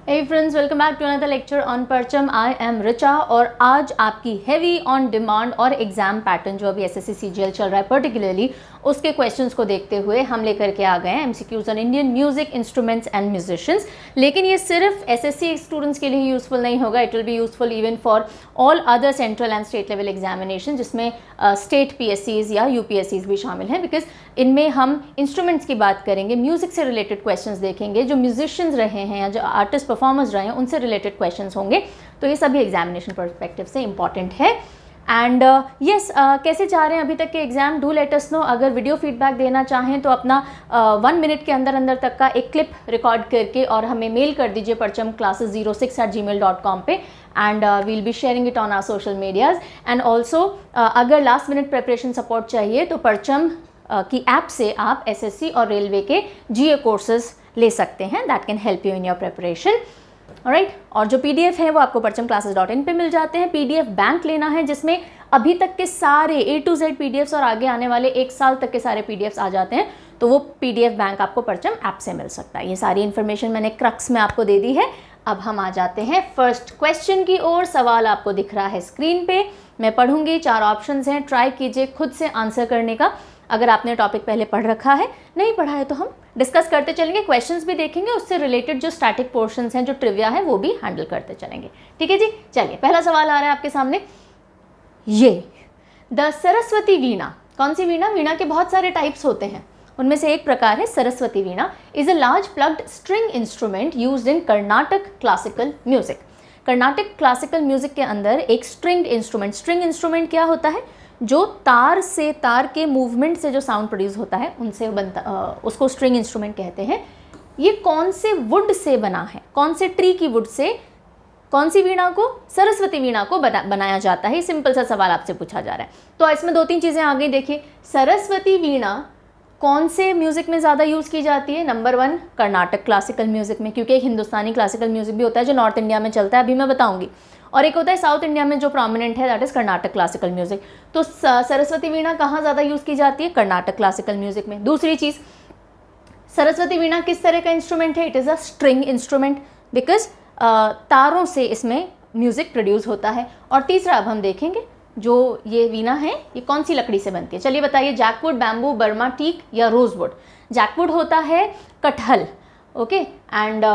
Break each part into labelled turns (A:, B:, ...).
A: Hey friends, welcome back to another lecture on परचम. I am Richa और आज आपकी हैवी ऑन डिमांड और एग्जाम पैटर्न जो अभी एसएससी सीजीएल चल रहा है पर्टिकुलरली उसके क्वेश्चंस को देखते हुए हम लेकर के आ गए हैं MCQs on Indian music instruments and musicians. लेकिन ये सिर्फ एसएससी स्टूडेंट्स के लिए ही यूजफुल नहीं होगा, it will be useful even for all other central and state level examination जिसमें स्टेट पीएससीज या यूपीएससीज भी शामिल हैं. बिकॉज इनमें हम इंस्ट्रूमेंट्स की बात करेंगे, म्यूजिक से रिलेटेड क्वेश्चंस देखेंगे, जो म्यूजिशियंस रहे हैं या जो आर्टिस्ट परफॉर्मर्स रहे हैं उनसे रिलेटेड क्वेश्चंस होंगे. तो ये सभी एग्जामिनेशन पर्सपेक्टिव से इंपॉर्टेंट है. एंड यस, कैसे जा रहे हैं अभी तक के exam, do let us know. अगर वीडियो फीडबैक देना चाहें तो अपना 1 मिनट के अंदर अंदर तक का एक क्लिप रिकॉर्ड करके और हमें मेल कर दीजिए parchamclasses06@gmail.com पे. And we'll be sharing it on our social medias. And also अगर लास्ट मिनट प्रिपरेशन सपोर्ट चाहिए तो परचम की ऐप से आप एसएससी और रेलवे के जीए कोर्सेज ले सकते हैं. That can help you in your preparation. Alright, और जो पीडीएफ है वो आपको parchamclasses.in पे मिल जाते हैं. पीडीएफ बैंक लेना है जिसमें अभी तक के सारे A to Z पीडीएफ्स और आगे आने वाले 1 साल तक के सारे पीडीएफ्स आ जाते हैं, तो वो पीडीएफ बैंक आपको परचम ऐप से मिल सकता है. ये सारी इन्फॉर्मेशन मैंने क्रक्स में आपको दे दी है. अब हम आ जाते हैं फर्स्ट क्वेश्चन की ओर. सवाल आपको दिख रहा है स्क्रीन पे, मैं पढ़ूंगी. 4 ऑप्शंस हैं, ट्राई कीजिए खुद से आंसर करने का. अगर आपने टॉपिक पहले पढ़ रखा है, नहीं पढ़ा है तो हम डिस्कस करते चलेंगे, क्वेश्चंस भी देखेंगे, उससे रिलेटेड जो स्टैटिक पोर्शंस हैं, जो ट्रिविया है वो भी हैंडल करते चलेंगे. ठीक है जी, चलिए पहला सवाल आ रहा है आपके सामने. ये द सरस्वती वीणा, कौन सी वीणा? वीणा के बहुत सारे टाइप्स होते हैं, उनमें से एक प्रकार है Saraswati veena. Is a large plucked string instrument used in Carnatic classical music. Carnatic classical music के अंदर एक स्ट्रिंग इंस्ट्रूमेंट क्या होता है? जो तार के मूवमेंट से जो साउंड प्रोड्यूस होता है उनसे बनता, उसको स्ट्रिंग इंस्ट्रूमेंट कहते हैं. ये कौन से वुड से बना है? कौन से ट्री की वुड से कौन सी वीणा को? सरस्वती वीणा को बनाया जाता है. सिंपल सा सवाल आपसे पूछा जा रहा है. तो इसमें 2-3 चीज़ें आ गई. देखिए, सरस्वती वीणा कौन से म्यूज़िक में ज़्यादा यूज़ की जाती है? नंबर 1 कर्नाटक क्लासिकल म्यूज़िक में, क्योंकि एक हिंदुस्तानी क्लासिकल म्यूज़िक भी होता है जो नॉर्थ इंडिया में चलता है, अभी मैं बताऊंगी, और एक होता है साउथ इंडिया में जो प्रोमिनेंट है, that is Karnataka classical music. तो सरस्वती वीणा कहाँ ज़्यादा यूज़ की जाती है? कर्नाटक क्लासिकल म्यूज़िक में. दूसरी चीज़, सरस्वती वीणा किस तरह का इंस्ट्रूमेंट है? It is a string instrument, because तारों से इसमें म्यूज़िक प्रोड्यूस होता है. और तीसरा अब हम देखेंगे, जो ये वीणा है ये कौन सी लकड़ी से बनती है? चलिए बताइए, जैकवुड, बैम्बू, बर्मा टीक या रोजवुड? जैकवुड होता है कटहल, ओके, एंड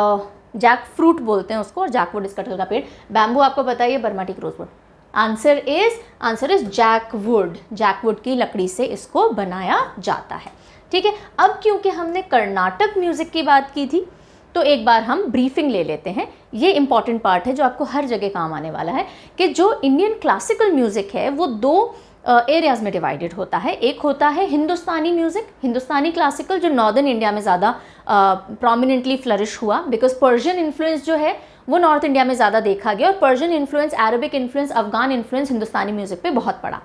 A: जैक फ्रूट बोलते हैं उसको, और जैकवुड इस कटहल का पेड़. बैम्बू आपको बताइए, Burma teak, rosewood. Answer is jackwood. Jackwood की लकड़ी से इसको बनाया जाता है. ठीक है, अब क्योंकि हमने कर्नाटक म्यूजिक की बात की थी तो एक बार हम ब्रीफिंग ले लेते हैं. ये इंपॉर्टेंट पार्ट है जो आपको हर जगह काम आने वाला है, कि जो इंडियन क्लासिकल म्यूज़िक है वो 2 एरियाज़ में डिवाइडेड होता है. एक होता है हिंदुस्तानी म्यूज़िक, हिंदुस्तानी क्लासिकल, जो नॉर्दर्न इंडिया में ज़्यादा प्रोमिनेंटली फ्लरिश हुआ, बिकॉज पर्शियन इन्फ्लुएंस जो है वो नॉर्थ इंडिया में ज़्यादा देखा गया, और Persian influence, Arabic influence, Afghan influence Hindustani music पे बहुत पड़ा.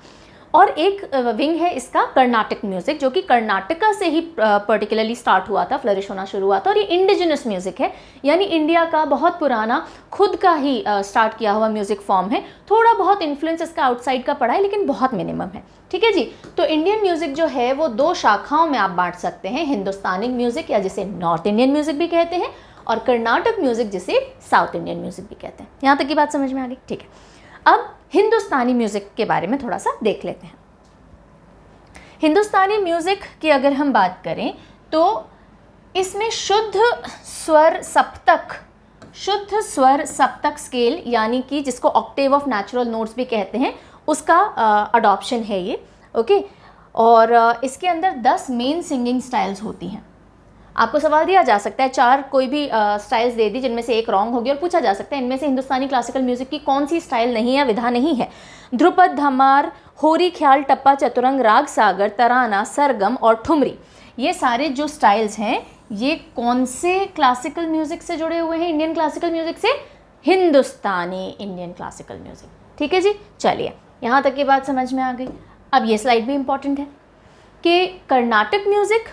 A: और एक विंग है इसका कर्नाटक म्यूज़िक, जो कि कर्नाटका से ही पर्टिकुलरली स्टार्ट हुआ था, फ्लरिश होना शुरू हुआ था. और ये इंडिजिनस म्यूज़िक है, यानी इंडिया का बहुत पुराना खुद का ही स्टार्ट किया हुआ म्यूज़िक फॉर्म है. थोड़ा बहुत इन्फ्लुएंस इसका आउटसाइड का पड़ा है, लेकिन बहुत मिनिमम है. ठीक है जी. तो इंडियन म्यूज़िक जो है वो 2 शाखाओं में आप बांट सकते हैं, हिंदुस्तानी म्यूज़िक या जिसे नॉर्थ इंडियन म्यूज़िक भी कहते हैं, और कर्नाटक म्यूज़िक जिसे साउथ इंडियन म्यूज़िक भी कहते हैं. यहाँ तक की बात समझ में आ गई? ठीक है, अब हिंदुस्तानी म्यूज़िक के बारे में थोड़ा सा देख लेते हैं. हिंदुस्तानी म्यूज़िक की अगर हम बात करें तो इसमें शुद्ध स्वर सप्तक स्केल, यानी कि जिसको ऑक्टेव ऑफ नेचुरल नोट्स भी कहते हैं, उसका अडॉप्शन है ये. ओके, और इसके अंदर 10 मेन सिंगिंग स्टाइल्स होती हैं. आपको सवाल दिया जा सकता है, 4 कोई भी स्टाइल्स दे दी जिनमें से एक रॉन्ग होगी, और पूछा जा सकता है इनमें से हिंदुस्तानी क्लासिकल म्यूज़िक की कौन सी स्टाइल नहीं है, विधा नहीं है. ध्रुपद, धमार, होरी, ख्याल, टप्पा, चतुरंग, राग सागर, तराना, सरगम और ठुमरी, ये सारे जो स्टाइल्स हैं ये कौन से क्लासिकल म्यूज़िक से जुड़े हुए हैं? इंडियन क्लासिकल म्यूज़िक से, हिंदुस्तानी इंडियन क्लासिकल म्यूज़िक. ठीक है जी, चलिए यहाँ तक की बात समझ में आ गई. अब ये स्लाइड भी इंपॉर्टेंट है कि कर्नाटक म्यूज़िक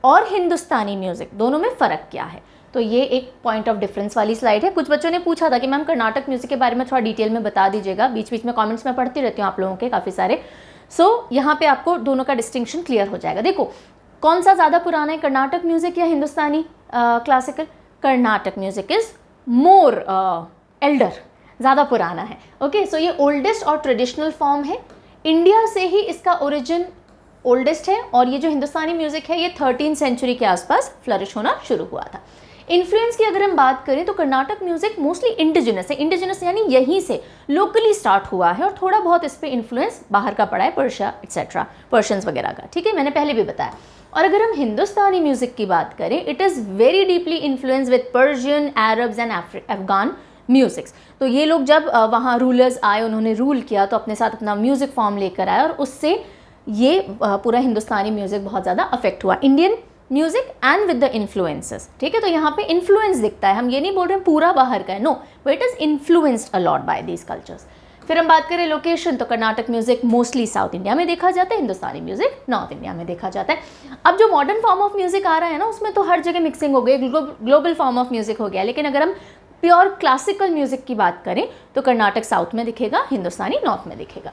A: और हिंदुस्तानी म्यूज़िक दोनों में फ़र्क क्या है. तो ये एक पॉइंट ऑफ डिफरेंस वाली स्लाइड है. कुछ बच्चों ने पूछा था कि मैम कर्नाटक म्यूज़िक के बारे में थोड़ा डिटेल में बता दीजिएगा. बीच बीच में कमेंट्स में पढ़ती रहती हूँ आप लोगों के काफ़ी सारे. सो यहाँ पे आपको दोनों का डिस्टिंक्शन क्लियर हो जाएगा. देखो, कौन सा ज़्यादा पुराना है, कर्नाटक म्यूज़िक या Hindustani classical? Carnatic music is more elder, ज़्यादा पुराना है। ओके, सो ये ओल्डेस्ट और ट्रेडिशनल फॉर्म है। इंडिया से ही इसका ओरिजिन ओल्डेस्ट है और ये जो हिंदुस्तानी म्यूज़िक है ये 13th सेंचुरी के आसपास फ्लरिश होना शुरू हुआ था। इन्फ्लुएंस की अगर हम बात करें तो कर्नाटक म्यूज़िक मोस्टली इंडिजिनस है। इंडिजिनस यानी यहीं से लोकली स्टार्ट हुआ है और थोड़ा बहुत इस पर इन्फ्लुएंस बाहर का पड़ा है, पर्शिया एक्सेट्रा, पर्शियंस वगैरह का। ठीक है, मैंने पहले भी बताया। और अगर हम हिंदुस्तानी म्यूज़िक की बात करें, it is very deeply influence with Persian, Arabs and Afghan musics. तो ये लोग जब वहाँ रूलर्स आए, उन्होंने रूल किया तो अपने साथ अपना म्यूज़िक फॉर्म लेकर आए और उससे ये पूरा हिंदुस्तानी म्यूज़िक बहुत ज़्यादा अफेक्ट हुआ, Indian music and with the influences. ठीक है, तो यहाँ पे इन्फ्लुएंस दिखता है, हम ये नहीं बोल रहे हैं पूरा बाहर का है, no, but it is influenced a lot by these cultures. फिर हम बात करें लोकेशन, तो Karnataka music mostly south India में देखा जाता है, हिंदुस्तानी म्यूज़िक नॉर्थ इंडिया में देखा जाता है। अब जो मॉडर्न फॉर्म ऑफ म्यूज़िक आ रहा है ना, उसमें तो हर जगह मिक्सिंग हो गई, ग्लोबल फॉर्म ऑफ म्यूज़िक हो गया। लेकिन अगर हम प्योर क्लासिकल म्यूज़िक की बात करें तो कर्नाटक साउथ में दिखेगा, हिंदुस्तानी नॉर्थ में दिखेगा।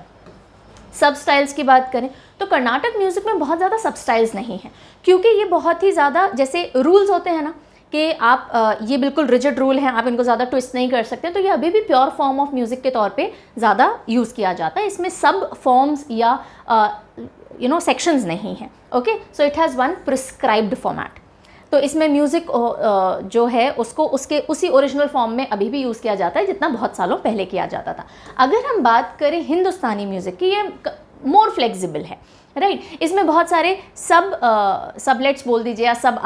A: सब स्टाइल्स की बात करें तो कर्नाटक म्यूज़िक में बहुत ज़्यादा सब स्टाइल्स नहीं हैं, क्योंकि ये बहुत ही ज़्यादा, जैसे रूल्स होते हैं ना कि आप ये बिल्कुल रिजिड रूल हैं, आप इनको ज़्यादा ट्विस्ट नहीं कर सकते, तो ये अभी भी प्योर फॉर्म ऑफ म्यूज़िक के तौर पे ज़्यादा यूज़ किया जाता है। इसमें सब फॉर्म्स या सेक्शंस नहीं हैं। Okay, so it has one prescribed format. तो इसमें म्यूज़िक जो है उसको उसके उसी ओरिजिनल फॉर्म में अभी भी यूज़ किया जाता है जितना बहुत सालों पहले किया जाता था। अगर हम बात करें हिंदुस्तानी म्यूज़िक की, ये मोर फ्लेक्सिबल है, राइट। इसमें बहुत सारे सबलेट्स बोल दीजिए या सब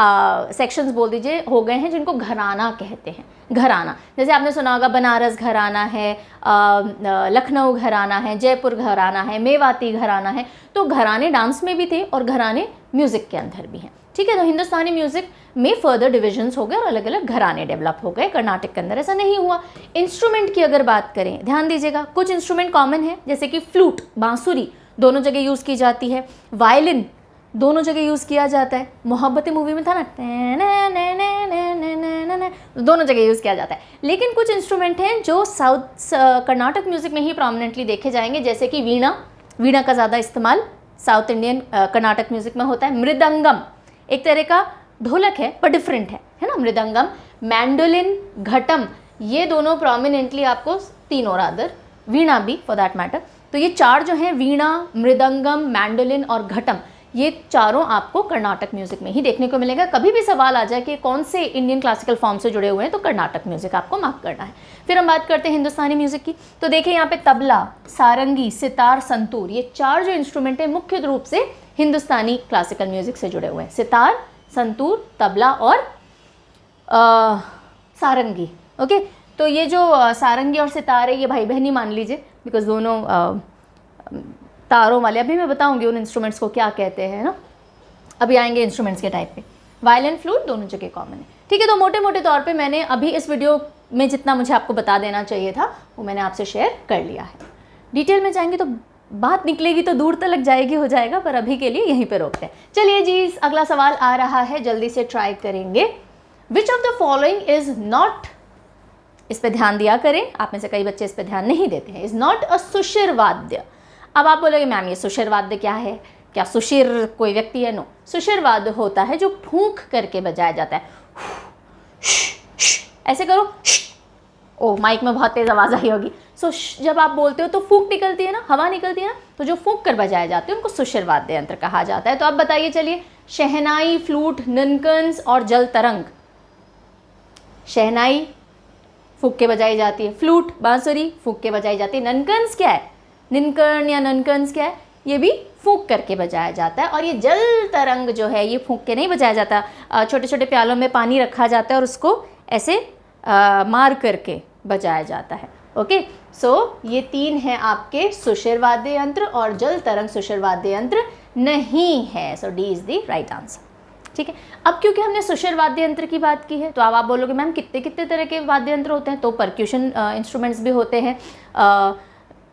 A: सेक्शंस बोल दीजिए हो गए हैं जिनको घराना कहते हैं। घराना, जैसे आपने सुना होगा बनारस घराना है, लखनऊ घराना है, जयपुर घराना है, मेवाती घराना है। तो घराने डांस में भी थे और घराने म्यूज़िक के अंदर भी हैं। ठीक है, तो हिंदुस्तानी म्यूज़िक में फर्दर डिविजन्स हो गए और अलग अलग घराने डेवलप हो गए। कर्नाटक के अंदर ऐसा नहीं हुआ। इंस्ट्रूमेंट की अगर बात करें, ध्यान दीजिएगा, कुछ इंस्ट्रूमेंट कॉमन है, जैसे कि फ्लूट, बांसुरी दोनों जगह यूज़ की जाती है, वायलिन दोनों जगह यूज़ किया जाता है। मोहब्बतें मूवी में था ना, दोनों जगह यूज़ किया जाता है। लेकिन कुछ इंस्ट्रूमेंट हैं जो कर्नाटक म्यूज़िक में ही प्रोमिनेंटली देखे जाएंगे, जैसे कि वीणा का ज़्यादा इस्तेमाल साउथ इंडियन कर्नाटक म्यूज़िक में होता है। मृदंगम एक तरह का ढोलक है पर डिफरेंट है ना, मृदंगम। मैंडोलिन, घटम, ये दोनों प्रोमिनेंटली आपको, तीन और अदर, वीणा भी फॉर दैट मैटर। तो ये चार जो हैं, वीणा, मृदंगम, मैंडोलिन और घटम, ये चारों आपको कर्नाटक म्यूज़िक में ही देखने को मिलेगा। कभी भी सवाल आ जाए कि कौन से इंडियन क्लासिकल फॉर्म से जुड़े हुए हैं, तो कर्नाटक म्यूज़िक आपको मार्क करना है। फिर हम बात करते हैं हिंदुस्तानी म्यूज़िक की, तो देखिए यहाँ पे तबला, सारंगी, सितार, संतूर, ये चार जो इंस्ट्रूमेंट हैं मुख्य रूप से हिंदुस्तानी क्लासिकल म्यूज़िक से जुड़े हुए हैं। सितार, संतूर, तबला और सारंगी। ओके, तो ये जो सारंगी और सितार है, ये भाई बहन ही मान लीजिए, बिकॉज दोनों तारों वाले, अभी मैं बताऊंगी उन इंस्ट्रूमेंट्स को क्या कहते हैं ना, अभी आएंगे इंस्ट्रूमेंट्स के टाइप पे। वायलिन, फ्लूट दोनों जगह कॉमन है। ठीक है, तो मोटे मोटे तौर पे मैंने अभी इस वीडियो में जितना मुझे आपको बता देना चाहिए था वो मैंने आपसे शेयर कर लिया है। डिटेल में जाएंगे तो बात निकलेगी तो दूर तक जाएगी, हो जाएगा, पर अभी के लिए यहीं पे रोकते हैं। चलिए जी, अगला सवाल आ रहा है, जल्दी से ट्राई करेंगे। विच of the following is not, इस पे ध्यान दिया करें, आप में से कई बच्चे इस पे ध्यान नहीं देते हैं, इज नॉट अ सुशिर वाद्य। अब आप बोलोगे मैम ये सुशिर वाद्य क्या है, क्या सुशिर कोई व्यक्ति है? नो, सुशिर वाद्य होता है जो फूंक करके बजाया जाता है। ऐसे करो, ओ माइक में बहुत तेज आवाज़ आई होगी। सो जब आप बोलते हो तो फूंक निकलती है ना, हवा निकलती है ना, तो जो फूंक कर बजाए जाते हैं उनको सुशिर वाद्य यंत्र कहा जाता है। तो आप बताइए, चलिए, शहनाई, फ्लूट, ननकन्स और जल तरंग। शहनाई फूंक के बजाई जाती है, फ्लूट, बांसुरी फूंक के बजाई जाती है। ननकन्स क्या है, निनकर्न या ननकन्स क्या है, ये भी फूंक करके बजाया जाता है। और ये जल तरंग जो है, ये फूंक के नहीं बजाया जाता, छोटे छोटे प्यालों में पानी रखा जाता है और उसको ऐसे मार करके बजाया जाता है। ओके, सो ये तीन हैं आपके सुशिर वाद्य यंत्र, और जल तरंग सुशिर वाद्य यंत्र नहीं है। So D is the right answer. ठीक है, अब क्योंकि हमने सुशिर वाद्य यंत्र की बात की है, तो अब आप बोलोगे मैम कितने कितने तरह के वाद्य यंत्र होते हैं? तो परक्यूशन इंस्ट्रूमेंट्स भी होते हैं।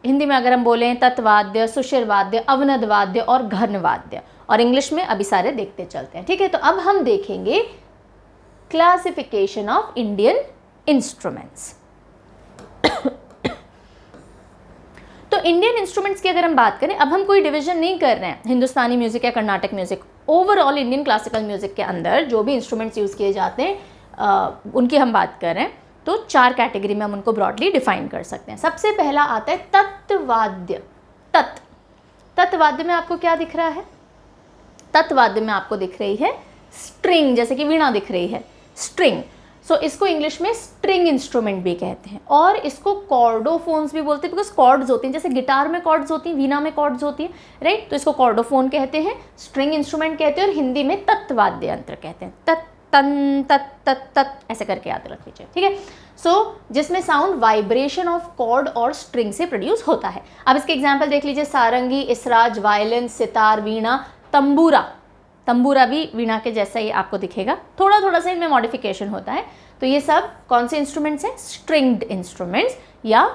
A: हिंदी में अगर हम बोलें, तत्वाद्य, सुशिर वाद्य, अवनद वाद्य और घन वाद्य, और इंग्लिश में अभी सारे देखते चलते हैं। ठीक है, तो अब हम देखेंगे क्लासिफिकेशन ऑफ इंडियन इंस्ट्रूमेंट्स। तो इंडियन इंस्ट्रूमेंट्स की अगर हम बात करें, अब हम कोई डिवीजन नहीं कर रहे हैं हिंदुस्तानी म्यूजिक या Karnataka music, overall Indian classical music के अंदर जो भी इंस्ट्रूमेंट्स यूज़ किए जाते हैं उनकी हम बात कर रहे हैं। तो 4 कैटेगरी में हम उनको ब्रॉडली डिफाइन कर सकते हैं। सबसे पहला आता है तत्वाद्य। तत्वाद्य में आपको क्या दिख रहा है? तत्वाद्य में आपको दिख रही है स्ट्रिंग, जैसे कि वीणा दिख रही है, स्ट्रिंग। सो इसको इंग्लिश में स्ट्रिंग इंस्ट्रूमेंट भी कहते हैं, और इसको कॉर्डोफोन्स भी बोलते हैं, बिकॉज कॉर्ड्स होती हैं, जैसे गिटार में कॉर्ड्स होती हैं, वीणा में कॉर्ड्स होती हैं, राइट। तो इसको कॉर्डोफोन कहते हैं, स्ट्रिंग इंस्ट्रूमेंट कहते हैं, और हिंदी में तत्वाद्य यंत्र कहते हैं। तत् तन तत् तत् तत् ऐसे करके याद रख लीजिए, ठीक है। सो जिसमें साउंड वाइब्रेशन ऑफ कॉर्ड और स्ट्रिंग से प्रोड्यूस होता है। अब इसके एग्जाम्पल देख लीजिए, सारंगी, इसराज, वायलिन, सितार, वीणा, तंबूरा। तंबूरा भी वीणा के जैसा ही आपको दिखेगा, थोड़ा थोड़ा सा इनमें मॉडिफिकेशन होता है। तो ये सब कौन से इंस्ट्रूमेंट्स हैं? स्ट्रिंग्ड इंस्ट्रूमेंट्स या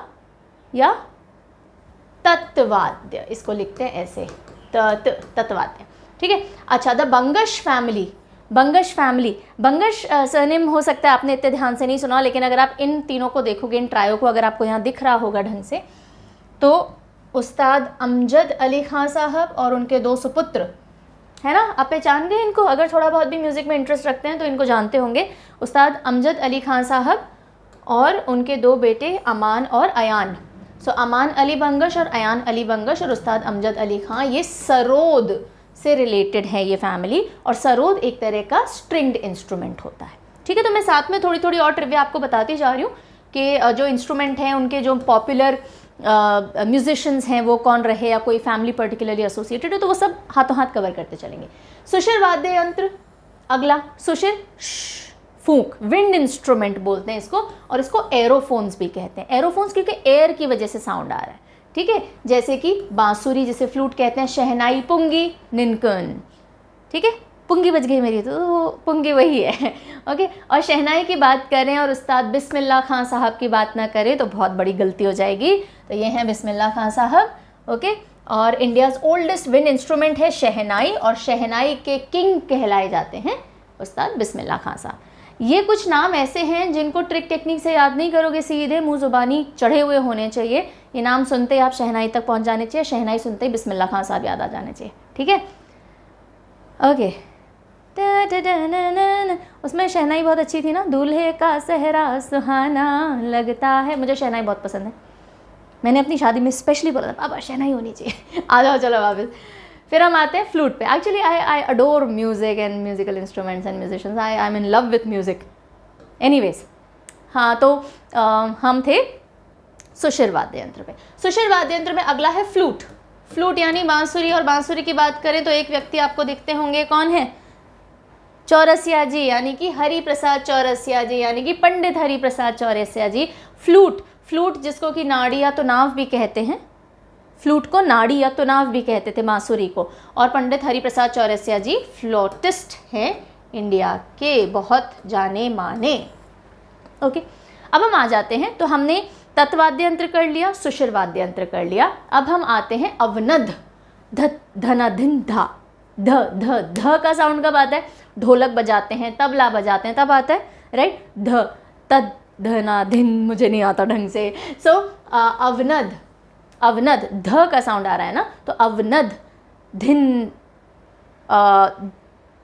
A: तत्वाद्य, इसको लिखते हैं ऐसे, तत्वाद्य, ठीक है। अच्छा, the Bangash family. Bangash surname हो सकता है आपने इतने ध्यान से नहीं सुना, लेकिन अगर आप इन तीनों को देखोगे, इन ट्रायो को, अगर आपको यहाँ दिख रहा होगा ढंग से, तो उस्ताद अमजद अली खां साहब और उनके 2 सुपुत्र, है ना, आप पहचान गए इनको, अगर थोड़ा बहुत भी म्यूज़िक में इंटरेस्ट रखते हैं तो इनको जानते होंगे। उस्ताद अमजद अली खां साहब और उनके 2 बेटे अमान और अयान। सो अमान अली बंगश और अयान अली बंगश और उस्ताद अमजद अली खां, ये सरोद से रिलेटेड है ये फैमिली, और सरोद एक तरह का स्ट्रिंग्ड इंस्ट्रूमेंट होता है, ठीक है। तो मैं साथ में थोड़ी थोड़ी और ट्रिविया आपको बताती जा रही हूँ कि जो इंस्ट्रूमेंट हैं उनके जो पॉपुलर म्यूजिशियंस हैं वो कौन रहे, या कोई फैमिली पर्टिकुलरली एसोसिएटेड है, तो वो सब हाथों हाथ कवर करते चलेंगे। सुशिर वाद्य यंत्र अगला, सुशिर फूंक, विंड इंस्ट्रूमेंट बोलते हैं इसको, और इसको एरोफोन्स भी कहते हैं। एरोफोन्स क्योंकि एयर की वजह से साउंड आ रहा है, ठीक है। जैसे कि बांसुरी, जिसे फ्लूट कहते हैं, शहनाई, पुंगी, निनकन, ठीक है। पुंगी बज गई मेरी, तो पुंगी वही है, ओके। और शहनाई की बात करें और उस्ताद बिस्मिल्लाह खां साहब की बात ना करें तो बहुत बड़ी गलती हो जाएगी। तो ये हैं बिस्मिल्लाह खां साहब, ओके। और इंडियाज़ ओल्डेस्ट विंड इंस्ट्रूमेंट है शहनाई, और शहनाई के किंग कहलाए जाते हैं उस्ताद बिस्मिल्लाह खां साहब। ये कुछ नाम ऐसे हैं जिनको ट्रिक टेक्निक से याद नहीं करोगे, सीधे मुँह ज़ुबानी चढ़े हुए होने चाहिए। ये नाम सुनते ही आप शहनाई तक पहुँच जाने चाहिए, शहनाई सुनते ही बिस्मिल्लाह खां साहब याद आ जाने चाहिए, ठीक है, ओके। उसमें शहनाई बहुत अच्छी थी ना, दूल्हे का सहरा सुहाना लगता है, मुझे शहनाई बहुत पसंद है। मैंने अपनी शादी में स्पेशली बोला था पापा शहनाई होनी चाहिए। आ जाओ चलो वापस। फिर हम आते हैं फ्लूट पे। Actually I adore music and musical instruments and musicians, I am in love with music. Anyways, हाँ, तो हम थे सुशिर वाद्य यंत्र पे। सुशिर वाद्य यंत्र में अगला है फ्लूट। फ्लूट यानी बांसुरी, और बांसुरी की बात करें तो एक व्यक्ति आपको दिखते होंगे, कौन है? चौरसिया जी, यानी कि हरि प्रसाद चौरसिया जी, यानी कि पंडित हरि प्रसाद चौरसिया जी। फ्लूट जिसको कि नाड़ी या तो नाव भी कहते हैं, फ्लूट को नाड़ी या तो नाव भी कहते थे बांसुरी को, और पंडित हरि प्रसाद चौरसिया जी फ्लूटिस्ट हैं इंडिया के, बहुत जाने माने, ओके। अब हम आ जाते हैं, तो हमने तत्वाद्य यंत्र कर लिया, सुशिर वाद्य यंत्र कर लिया। अब हम आते हैं अवनद। धना धिन धा, ध का साउंड कब आता है? ढोलक बजाते हैं, तबला बजाते हैं, तब आता है, राइट। तद धना धिन, मुझे नहीं आता ढंग से। सो अवनद ध का साउंड आ रहा है ना, तो अवनद धिन,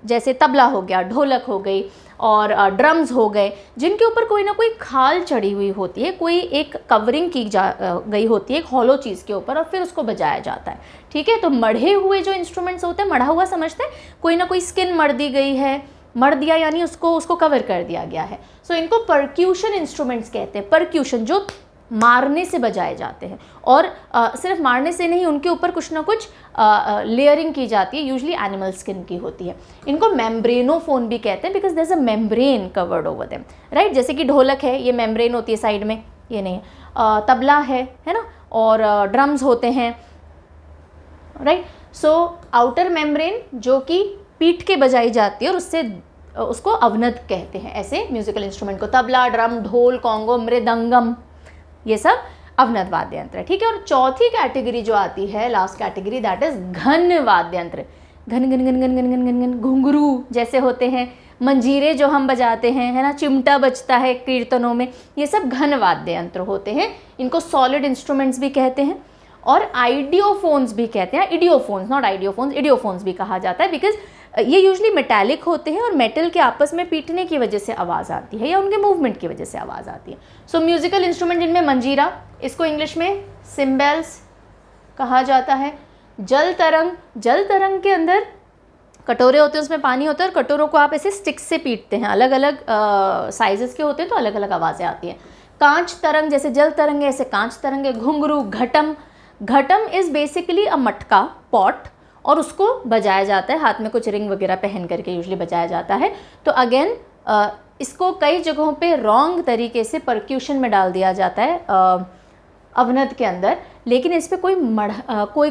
A: जैसे तबला हो गया, ढोलक हो गई, और ड्रम्स हो गए, जिनके ऊपर कोई ना कोई खाल चढ़ी हुई होती है, कोई एक कवरिंग की गई होती है एक हॉलो चीज़ के ऊपर, और फिर उसको बजाया जाता है, ठीक है। तो मढ़े हुए जो इंस्ट्रूमेंट्स होते हैं, मढ़ा हुआ समझते हैं, कोई ना कोई स्किन मढ़ दी गई है, मढ़ दिया यानी उसको कवर कर दिया गया है। सो इनको परक्यूशन इंस्ट्रूमेंट्स कहते हैं। परक्यूशन जो मारने से बजाए जाते हैं, और सिर्फ मारने से नहीं, उनके ऊपर कुछ ना कुछ लेयरिंग की जाती है, यूजुअली एनिमल स्किन की होती है। इनको मेम्ब्रेनोफोन भी कहते हैं, because there is a membrane covered over them, right. जैसे कि ढोलक है, ये मेम्ब्रेन होती है साइड में, ये नहीं है। तबला है ना, और ड्रम्स होते हैं, राइट। सो आउटर मेम्ब्रेन जो कि पीठ के बजाई जाती है, और उसको अवनद कहते हैं, ऐसे म्यूजिकल इंस्ट्रूमेंट को। तबला, ड्रम, ढोल, कॉन्गो, मृदंगम, ये सब अवनद वाद्य यंत्र है, ठीक है। और चौथी कैटेगरी जो आती है, लास्ट कैटेगरी, दैट इज घन वाद्य यंत्र। घन घन घन घन घन घन घन घन घुंघरू जैसे होते हैं, मंजीरे जो हम बजाते हैं, है ना, चिमटा बजता है कीर्तनों में, ये सब घन वाद्य यंत्र होते हैं। इनको सॉलिड इंस्ट्रूमेंट्स भी कहते हैं, और आइडियोफोन्स भी कहते हैं। इडियोफोन्स, नॉट आइडियोफोन्स, इडियोफोन्स भी कहा जाता है, बिकॉज ये यूजुअली मेटालिक होते हैं और मेटल के आपस में पीटने की वजह से आवाज़ आती है या उनके मूवमेंट की वजह से आवाज़ आती है। सो म्यूज़िकल इंस्ट्रूमेंट जिनमें मंजीरा, इसको इंग्लिश में सिम्बल्स कहा जाता है। जल तरंग के अंदर कटोरे होते हैं, उसमें पानी होता है और कटोरों को आप ऐसे स्टिक से पीटते हैं, अलग अलग साइजेस के होते हैं तो अलग अलग आवाज़ें आती हैं। कांच तरंग, जैसे जल तरंग है ऐसे कांच तरंग है। घुंघरू, घटम इज़ बेसिकली अ मटका, पॉट, और उसको बजाया जाता है, हाथ में कुछ रिंग वगैरह पहन करके यूजुअली बजाया जाता है। तो अगेन इसको कई जगहों पे रॉन्ग तरीके से परक्यूशन में डाल दिया जाता है अवनद के अंदर, लेकिन इस पर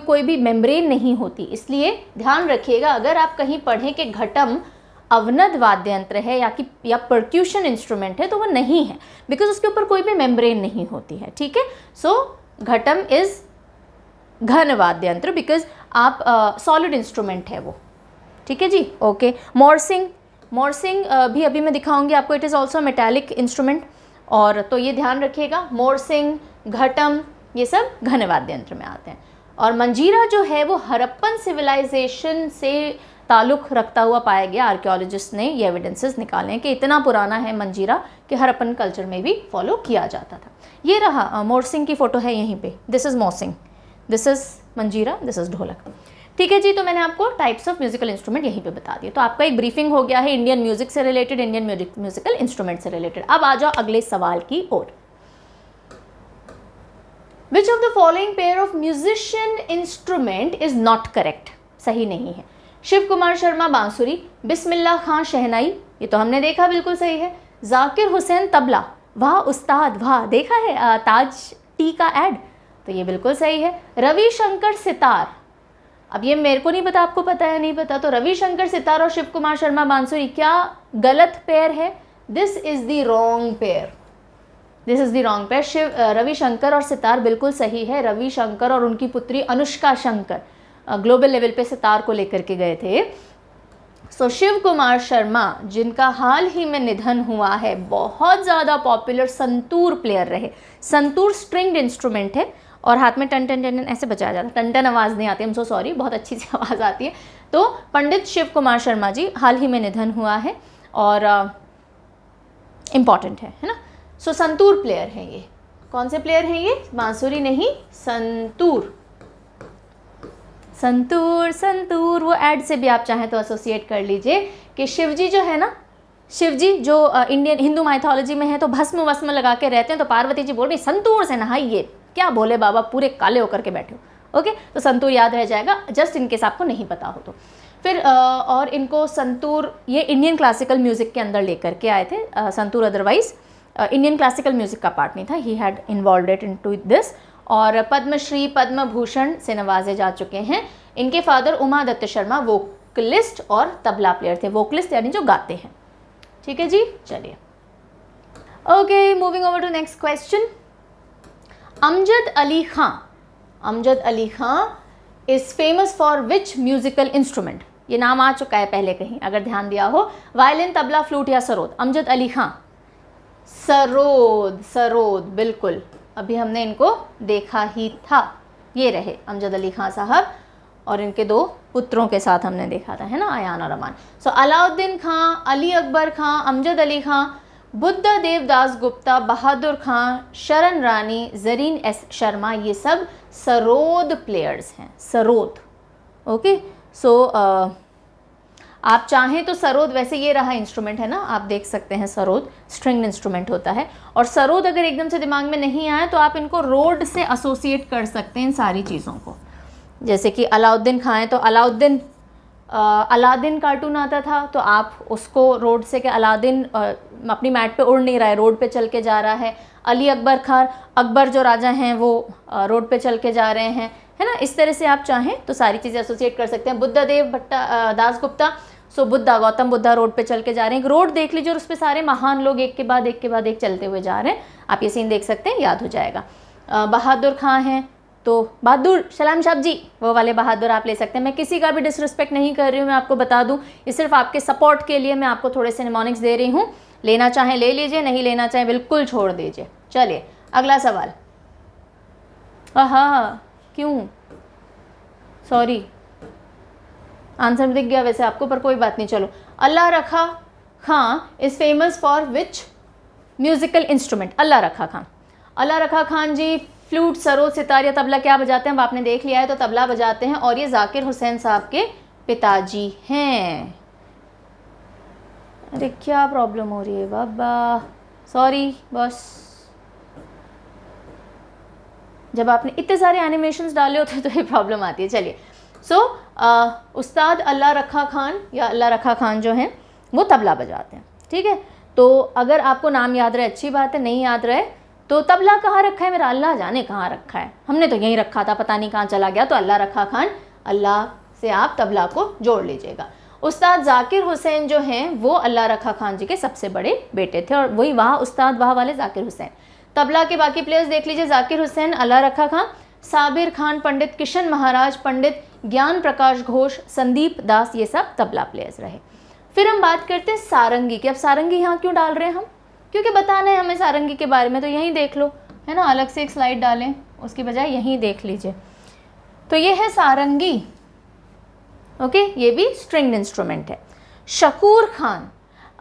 A: कोई भी मेम्ब्रेन नहीं होती। इसलिए ध्यान रखिएगा, अगर आप कहीं पढ़ें कि घटम अवनद वाद्य यंत्र है या परक्यूशन इंस्ट्रूमेंट है, तो वो नहीं है, बिकॉज उसके ऊपर कोई भी मेम्ब्रेन नहीं होती है। ठीक है, सो घटम इज़ घन वाद्य यंत्र बिकॉज आप सॉलिड इंस्ट्रूमेंट है वो। ठीक है जी, ओके। मोर्सिंग भी अभी मैं दिखाऊंगी आपको, it is also metallic instrument, और तो ये ध्यान रखिएगा, मोर्सिंग, घटम, ये सब घन वाद्य यंत्र में आते हैं। और मंजीरा जो है वो हड़प्पन सिविलाइजेशन से ताल्लुक़ रखता हुआ पाया गया। आर्कियोलॉजिस्ट ने ये एविडेंसेस निकाले हैं कि इतना पुराना है मंजीरा कि हड़प्पन कल्चर में भी फॉलो किया जाता था। ये रहा मोर्सिंग की फ़ोटो है यहीं पे, दिस इज़ मोर्सिंग, दिस इज़ मंजीरा, दिस इज़ ढोलक। ठीक है जी, तो मैंने आपको टाइप्स ऑफ म्यूजिकल इंस्ट्रूमेंट यहीं पे बता दिए। तो आपका एक ब्रीफिंग हो गया है इंडियन म्यूजिक से रिलेटेड, इंडियन म्यूजिकल इंस्ट्रूमेंट से रिलेटेड। अब आ जाओ अगले सवाल की ओर। Which of the following pair of musician instrument is not correct? सही नहीं है। शिव कुमार शर्मा बांसुरी, बिस्मिल्लाह खां शहनाई, ये तो हमने देखा बिल्कुल सही है। जाकिर हुसैन तबला, वाह उस्ताद वाह, देखा है ताज टी का ऐड, तो ये बिल्कुल सही है। रविशंकर सितार, अब ये मेरे को नहीं पता आपको पता है नहीं पता, तो रविशंकर सितार और शिव कुमार शर्मा बांसुरी क्या गलत पेयर है? This is the wrong pair, this is the wrong pair. Ravishankar और सितार बिल्कुल सही है। रविशंकर और उनकी पुत्री अनुष्का शंकर ग्लोबल लेवल पे सितार को लेकर के गए थे। सो शिव कुमार शर्मा जिनका हाल ही में निधन हुआ है, बहुत ज़्यादा पॉपुलर संतूर प्लेयर रहे। संतूर स्ट्रिंग्ड इंस्ट्रूमेंट है और हाथ में टन टन टन ऐसे बजाया जाता है। टन टन आवाज़ नहीं आती, हम सो सॉरी, बहुत अच्छी सी आवाज़ आती है। तो पंडित शिव कुमार शर्मा जी हाल ही में निधन हुआ है और इम्पॉर्टेंट है ना। सो संतूर प्लेयर हैं ये। कौन से प्लेयर हैं ये? बांसुरी नहीं, संतूर। संतूर वो ऐड से भी आप चाहें तो एसोसिएट कर लीजिए कि शिवजी जो है ना, शिवजी जो इंडियन हिंदू माइथोलॉजी में है तो भस्म वस्म लगा के रहते हैं, तो पार्वती जी बोल रही संतूर से नहाइए। क्या बोले बाबा, पूरे काले होकर के बैठे हो। ओके, तो संतूर याद रह जाएगा, जस्ट इनकेस आपको नहीं पता हो तो। फिर और इनको संतूर ये इंडियन क्लासिकल म्यूज़िक के अंदर लेकर के आए थे। Santoor otherwise Indian classical music का पार्ट नहीं था, he had involved into this. और पद्मश्री पद्म भूषण से नवाजे जा चुके हैं। इनके फादर उमा दत्त शर्मा वोकलिस्ट और तबला प्लेयर थे। वोकलिस्ट यानी जो गाते हैं। ठीक है जी, चलिए okay, moving over to next question. Amjad Ali Khan is famous for which musical instrument? ये नाम आ चुका है पहले कहीं, अगर ध्यान दिया हो। वायलिन, तबला, फ्लूट या सरोद? अमजद अली खां सरोद, बिल्कुल, अभी हमने इनको देखा ही था। ये रहे अमजद अली खां साहब, और इनके दो पुत्रों के साथ हमने देखा था, है ना, अयान और अमान। सो अलाउद्दीन खां, अली अकबर खां, अमजद अली खां, बुद्धा देवदास गुप्ता, बहादुर खां, शरण रानी, जरीन एस शर्मा, ये सब सरोद प्लेयर्स हैं। सरोद, ओके। सो आप चाहें तो सरोद, वैसे ये रहा इंस्ट्रूमेंट है ना, आप देख सकते हैं सरोद स्ट्रिंग्ड इंस्ट्रूमेंट होता है। और सरोद अगर एकदम से दिमाग में नहीं आया तो आप इनको रोड से एसोसिएट कर सकते हैं इन सारी चीज़ों को। जैसे कि अलाउद्दीन खां है तो अलादीन कार्टून आता था, तो आप उसको रोड से के अलादीन अपनी मैट पे उड़ नहीं रहा है, रोड पे चल के जा रहा है। अली अकबर खान, अकबर जो राजा हैं वो रोड पे चल के जा रहे हैं, है ना। इस तरह से आप चाहें तो सारी चीज़ें एसोसिएट कर सकते हैं। बुद्धा देव दास गुप्ता, सो बुद्धा, गौतम बुद्धा रोड पे चल के जा रहे हैं। एक रोड देख लीजिए और उस पर सारे महान लोग एक के बाद एक चलते हुए जा रहे हैं। आप ये सीन देख सकते हैं, याद हो जाएगा। बहादुर खां हैं तो बहादुर सलाम साहब जी, वो वाले बहादुर आप ले सकते हैं। मैं किसी का भी डिसरिस्पेक्ट नहीं कर रही हूँ, मैं आपको बता दूँ, ये सिर्फ आपके सपोर्ट के लिए मैं आपको थोड़े से निमोनिक्स दे रही हूँ। लेना चाहें ले लीजिए, नहीं लेना चाहें बिल्कुल छोड़ दीजिए। चलिए अगला सवाल। हाँ क्यों, सॉरी, आंसर दिख गया वैसे आपको, पर कोई बात नहीं। चलो, Allah Rakha Khan is famous for which musical instrument? Allah Rakha Khan, Allah Rakha Khan ji flute, sarod, sitar या तबला क्या बजाते हैं? अब आपने देख लिया है, तो तबला बजाते हैं और ये जाकिर हुसैन साहब के पिताजी हैं। अरे क्या प्रॉब्लम हो रही है बाबा, सॉरी बॉस, जब आपने इतने सारे एनिमेशंस डाले होते हैं तो ये प्रॉब्लम आती है। चलिए, सो उस्ताद अल्लाह रखा खान या अल्लाह रखा खान जो हैं वो तबला बजाते हैं, ठीक है। तो अगर आपको नाम याद रहे अच्छी बात है, नहीं याद रहे तो तबला कहाँ रखा है मेरा अल्लाह जाने कहाँ रखा है, हमने तो यहीं रखा था, पता नहीं कहाँ चला गया। तो अल्लाह रखा खान, अल्लाह से आप तबला को जोड़ लीजिएगा। उस्ताद जाकिर हुसैन जो हैं वो अल्लाह रखा खान जी के सबसे बड़े बेटे थे, और वही वाह उस्ताद वाह वाले जाकिर हुसैन। तबला के बाकी प्लेयर्स देख लीजिए, जाकिर हुसैन, अल्लाह रखा खान, साबिर खान पंडित, किशन महाराज पंडित, ज्ञान प्रकाश घोष, संदीप दास, ये सब तबला प्लेयर्स रहे। फिर हम बात करते हैं सारंगी की। अब सारंगी यहाँ क्यों डाल रहे हैं हम? क्योंकि बताना है हमें सारंगी के बारे में, तो यहीं देख लो, है ना, अलग से एक स्लाइड डालें उसकी बजाय यहीं देख लीजिए। तो ये है सारंगी, ओके, ये भी स्ट्रिंग्ड इंस्ट्रूमेंट है। शकूर खान,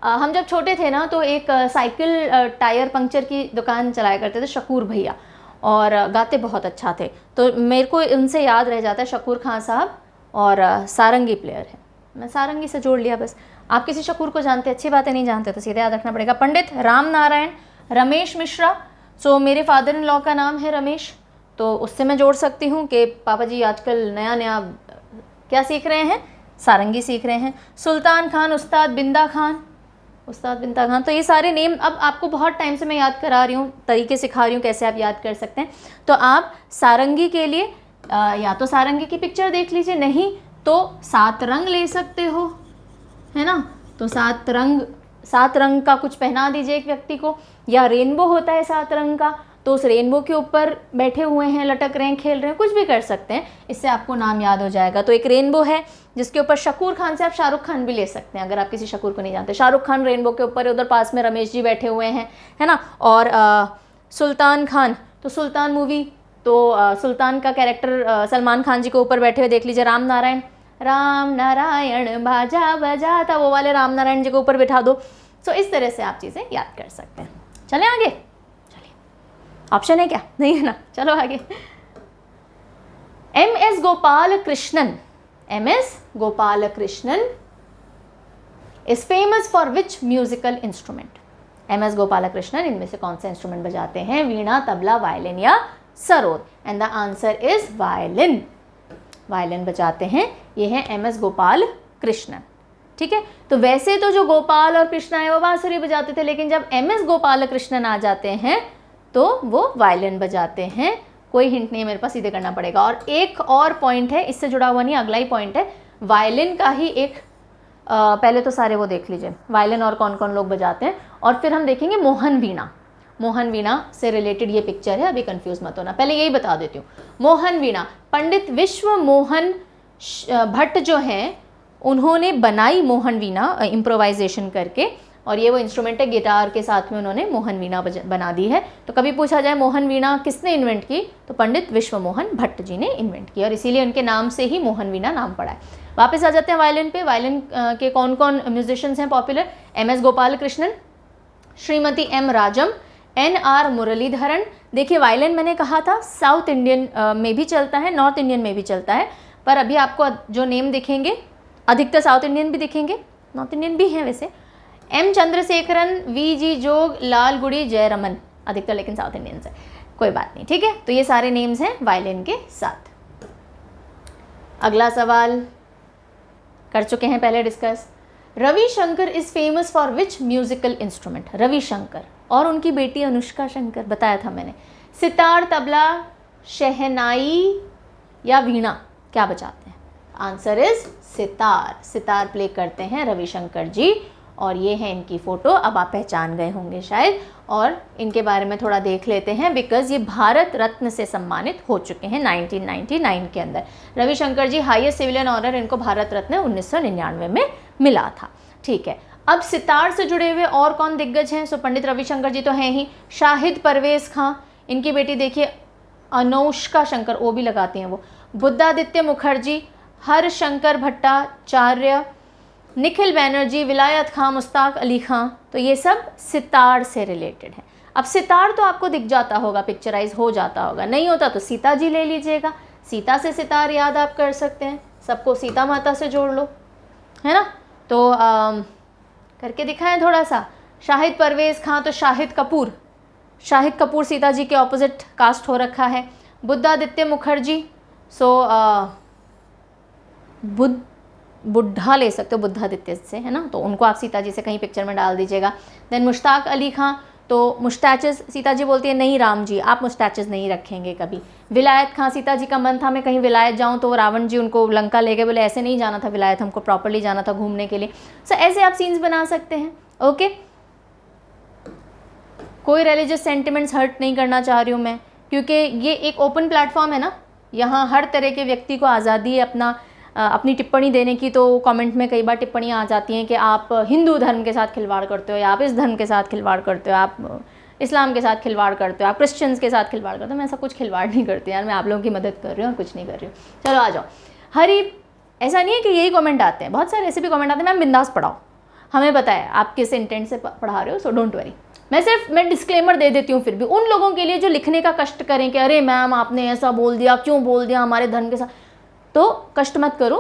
A: हम जब छोटे थे ना तो एक साइकिल टायर पंक्चर की दुकान चलाया करते थे शकूर भैया, और गाते बहुत अच्छा थे, तो मेरे को उनसे याद रह जाता है शकूर खान साहब, और सारंगी प्लेयर है, मैं सारंगी से जोड़ लिया बस। आप किसी शकूर को जानते, अच्छी बातें नहीं जानते तो सीधे याद रखना पड़ेगा। पंडित राम नारायण, रमेश मिश्रा, सो मेरे फादर इन लॉ का नाम है रमेश, तो उससे मैं जोड़ सकती हूँ कि पापा जी आजकल नया नया क्या सीख रहे हैं, सारंगी सीख रहे हैं। सुल्तान खान, उस्ताद बिंदा खान, उस्ताद बिंदा खान, तो ये सारे नेम अब आपको बहुत टाइम से मैं याद करा रही हूँ, तरीके सिखा रही हूँ कैसे आप याद कर सकते हैं। तो आप सारंगी के लिए या तो सारंगी की पिक्चर देख लीजिए, नहीं तो 7 रंग ले सकते हो, है ना, तो 7 रंग का कुछ पहना दीजिए एक व्यक्ति को, या रेनबो होता है 7 रंग का, तो उस रेनबो के ऊपर बैठे हुए हैं, लटक रहे हैं, खेल रहे हैं, कुछ भी कर सकते हैं, इससे आपको नाम याद हो जाएगा। तो एक रेनबो है जिसके ऊपर शकूर खान से आप शाहरुख खान भी ले सकते हैं, अगर आप किसी शकूर को नहीं जानते। शाहरुख खान रेनबो के ऊपर है, उधर पास में रमेश जी बैठे हुए हैं, है ना। और सुल्तान खान, तो सुल्तान मूवी, तो सुल्तान का कैरेक्टर सलमान खान जी के ऊपर बैठे हुए देख लीजिए। राम नारायण बाजा बजाता, वो वाले राम नारायण जी के ऊपर बिठा दो। सो इस तरह से आप चीज़ें याद कर सकते हैं। चलें आगे, चलिए, ऑप्शन है क्या? नहीं है ना, चलो आगे। MS Gopal Krishnan, MS Gopal Krishnan is famous for which musical instrument? MS Gopal Krishnan इनमें से कौन सा इंस्ट्रूमेंट बजाते हैं? वीणा, तबला, वायलिन या sarod? And the answer is violin, violin बजाते हैं, ये है MS गोपाल कृष्णन, ठीक है। तो वैसे तो जो गोपाल और कृष्णा है वो बांसुरी बजाते थे, लेकिन जब MS गोपाल कृष्णन आ जाते हैं तो वो वायलिन बजाते हैं। कोई हिंट नहीं है मेरे पास, सीधे करना पड़ेगा। और एक और पॉइंट है, इससे जुड़ा हुआ नहीं, अगला ही पॉइंट है, वायलिन का ही एक पहले तो सारे वो देख लीजिए वायलिन और कौन कौन लोग बजाते हैं, और फिर हम देखेंगे मोहन वीणा। मोहन वीणा से रिलेटेड ये पिक्चर है, अभी कंफ्यूज मत होना, पहले यही बता देती हूँ। मोहन वीणा, पंडित विश्व मोहन भट्ट जो हैं उन्होंने बनाई मोहन वीणा इम्प्रोवाइजेशन करके, और ये वो इंस्ट्रूमेंट है, गिटार के साथ में उन्होंने मोहन वीणा बना दी है। तो कभी पूछा जाए मोहन वीणा किसने इन्वेंट की, तो पंडित विश्व मोहन भट्ट जी ने इन्वेंट की, और इसीलिए उनके नाम से ही मोहन वीणा नाम पड़ा है। वापस आ जाते हैं वायलिन पे। वायलिन के कौन कौन म्यूजिशियंस हैं popular? MS Gopal Krishnan, Shrimati M Rajam, NR Muralidharan. देखिए वायलिन मैंने कहा था साउथ इंडियन में भी चलता है, नॉर्थ इंडियन में भी चलता है, पर अभी आपको जो नेम दिखेंगे अधिकतर साउथ इंडियन भी दिखेंगे, नॉर्थ इंडियन भी हैं वैसे। M चंद्रशेखरन, VG जोग, लाल गुड़ी, जयरमन, अधिकतर लेकिन साउथ इंडियंस है, कोई बात नहीं, ठीक है। तो ये सारे नेम्स हैं वायलिन के साथ। अगला सवाल कर चुके हैं पहले discuss. Ravishankar is famous for which musical instrument? Ravishankar और उनकी बेटी अनुष्का शंकर, बताया था मैंने। सितार, तबला, शहनाई या वीणा, क्या बजाते हैं? Answer is sitar, sitar play करते हैं रविशंकर जी, और ये है इनकी फ़ोटो। अब आप पहचान गए होंगे शायद, और इनके बारे में थोड़ा देख लेते हैं, बिकॉज़ ये भारत रत्न से सम्मानित हो चुके हैं 1999 के अंदर। रविशंकर जी हाईएस्ट सिविलियन ऑनर इनको भारत रत्न 1999 में मिला था, ठीक है। अब सितार से जुड़े हुए और कौन दिग्गज हैं? सो पंडित रविशंकर जी तो हैं ही, शाहिद परवेज़ खां, इनकी बेटी देखिए अनुष्का शंकर, वो भी लगाती हैं वो, बुद्धादित्य मुखर्जी, हरशंकर भट्टाचार्य, निखिल बैनर्जी, विलायत खां, मुश्ताक अली खां। तो ये सब सितार से रिलेटेड है। अब सितार तो आपको दिख जाता होगा, पिक्चराइज हो जाता होगा, नहीं होता तो सीता जी ले लीजिएगा, सीता से सितार याद आप कर सकते हैं, सबको सीता माता से जोड़ लो, है ना। तो करके दिखाएं थोड़ा सा। शाहिद परवेज़ खां, तो शाहिद कपूर, शाहिद कपूर सीता जी के ऑपोजिट कास्ट हो रखा है। बुद्धादित्य मुखर्जी, सो बुढ़ा ले सकते हो बुद्धादित्य से, है ना, तो उनको आप सीता जी से कहीं पिक्चर में डाल दीजिएगा। देन मुश्ताक अली खां, तो मुस्टैचेस, सीता जी बोलती है नहीं राम जी आप मुस्टैचेस नहीं रखेंगे कभी। विलायत खां, सीता जी का मन था मैं कहीं विलायत जाऊं, तो रावण जी उनको लंका ले गए, बोले ऐसे नहीं जाना था विलायत, हमको प्रॉपर्ली जाना था घूमने के लिए। सो ऐसे आप सीन्स बना सकते हैं। ओके, कोई रिलीजियस सेंटिमेंट्स हर्ट नहीं करना चाह रही हूँ मैं, क्योंकि ये एक ओपन प्लेटफॉर्म है ना, यहाँ हर तरह के व्यक्ति को आज़ादी है अपनी टिप्पणी देने की। तो कमेंट में कई बार टिप्पणियाँ आ जाती हैं कि आप हिंदू धर्म के साथ खिलवाड़ करते हो, या आप इस धर्म के साथ खिलवाड़ करते हो, आप इस्लाम के साथ खिलवाड़ करते हो, आप क्रिश्चियंस के साथ खिलवाड़ करते हो। मैं ऐसा कुछ खिलवाड़ नहीं करती यार, मैं आप लोगों की मदद कर रही हूँ और कुछ नहीं कर रही हूँ। चलो आ जाओ। हरी, ऐसा नहीं है कि यही कमेंट आते हैं, बहुत सारे ऐसे भी कमेंट आते हैं मैम बिंदास पढ़ाओ, हमें पता है आप किस इंटेंट से पढ़ा रहे हो, सो डोंट वरी। मैं डिस्क्लेमर दे देती हूँ फिर भी उन लोगों के लिए जो लिखने का कष्ट करें कि अरे मैम आपने ऐसा बोल दिया, क्यों बोल दिया हमारे धर्म के साथ, तो कष्ट मत करो,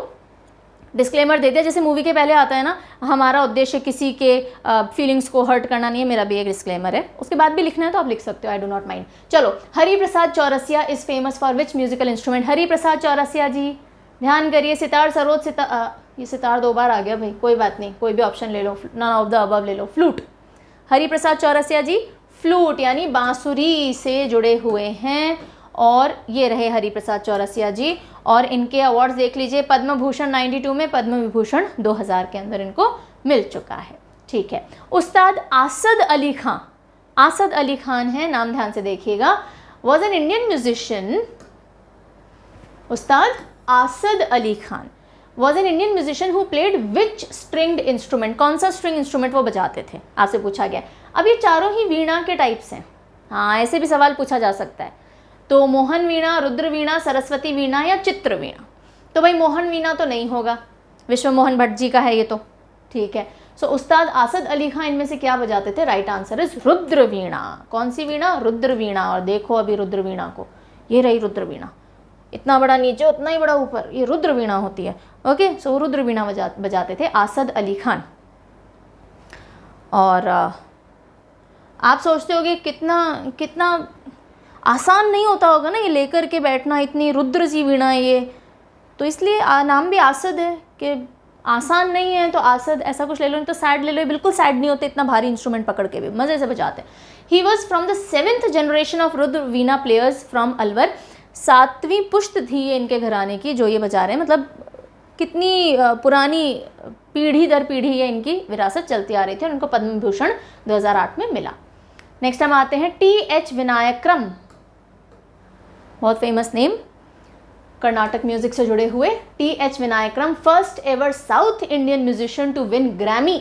A: डिस्क्लेमर दे दिया। जैसे मूवी के पहले आता है ना, हमारा उद्देश्य किसी के फीलिंग्स को हर्ट करना नहीं है, मेरा भी एक डिस्क्लेमर है। उसके बाद भी लिखना है तो आप लिख सकते हो, आई डू नॉट माइंड। चलो, Hari Prasad Chaurasia is famous for which musical instrument? Hari Prasad Chaurasia ji, ध्यान करिए, सितार, सरोद, ये सितार 2 बार आ गया भाई, कोई बात नहीं, कोई भी ऑप्शन ले लो, नन ऑफ द अबव ले लो। फ्लूट, हरि प्रसाद चौरसिया जी फ्लूट यानी बांसुरी से जुड़े हुए हैं, और ये रहे हरि प्रसाद चौरसिया जी। और इनके अवार्ड्स देख लीजिए, पद्म भूषण 92 में, पद्म विभूषण 2000 के अंदर इनको मिल चुका है। ठीक है, उस्ताद आसद अली खां, आसद अली खान है, नाम ध्यान से देखिएगा, was an Indian musician. Ustad Asad Ali Khan was an Indian musician who played which stringed instrument? कौन सा स्ट्रिंग इंस्ट्रूमेंट वो बजाते थे, आपसे पूछा गया। अब ये चारों ही वीणा के टाइप्स हैं, हाँ ऐसे भी सवाल पूछा जा सकता है। तो मोहन वीणा, रुद्र वीणा, सरस्वती वीणा या चित्र वीणा? तो भाई मोहन वीणा तो नहीं होगा, विश्व मोहन भट्ट जी का है ये तो, ठीक है। सो उस्ताद आसद अली खान इनमें से क्या बजाते थे? राइट आंसर इज रुद्र वीणा। कौन सी वीणा? रुद्र वीणा। और देखो अभी रुद्र वीणा को, ये रही रुद्र वीणा, इतना बड़ा नीचे उतना ही बड़ा ऊपर, ये रुद्र वीणा होती है। ओके, सो रुद्र वीणा बजाते थे आसद अली खान। और आप सोचते होगे कितना आसान नहीं होता होगा ना ये लेकर के बैठना, इतनी रुद्र सी वीणा ये, तो इसलिए नाम भी आसद है कि आसान नहीं है, तो आसद ऐसा कुछ ले लो, नहीं तो सैड ले लो, बिल्कुल सैड नहीं होते, इतना भारी इंस्ट्रूमेंट पकड़ के भी मज़े से बजाते हैं। He was from the 7th generation of Rudra veena players from Alwar. 7वीं पुश्त थी ये इनके घराने की जो ये बजा रहे हैं, मतलब कितनी पुरानी पीढ़ी दर पीढ़ी ये इनकी विरासत चलती आ रही थी, और इनको पद्म विभूषण 2008 में मिला। नेक्स्ट हम आते हैं T.H. विनायक्रम, बहुत फेमस नेम, कर्नाटक म्यूजिक से जुड़े हुए। T.H. Vinayakram, first ever South Indian musician to win Grammy,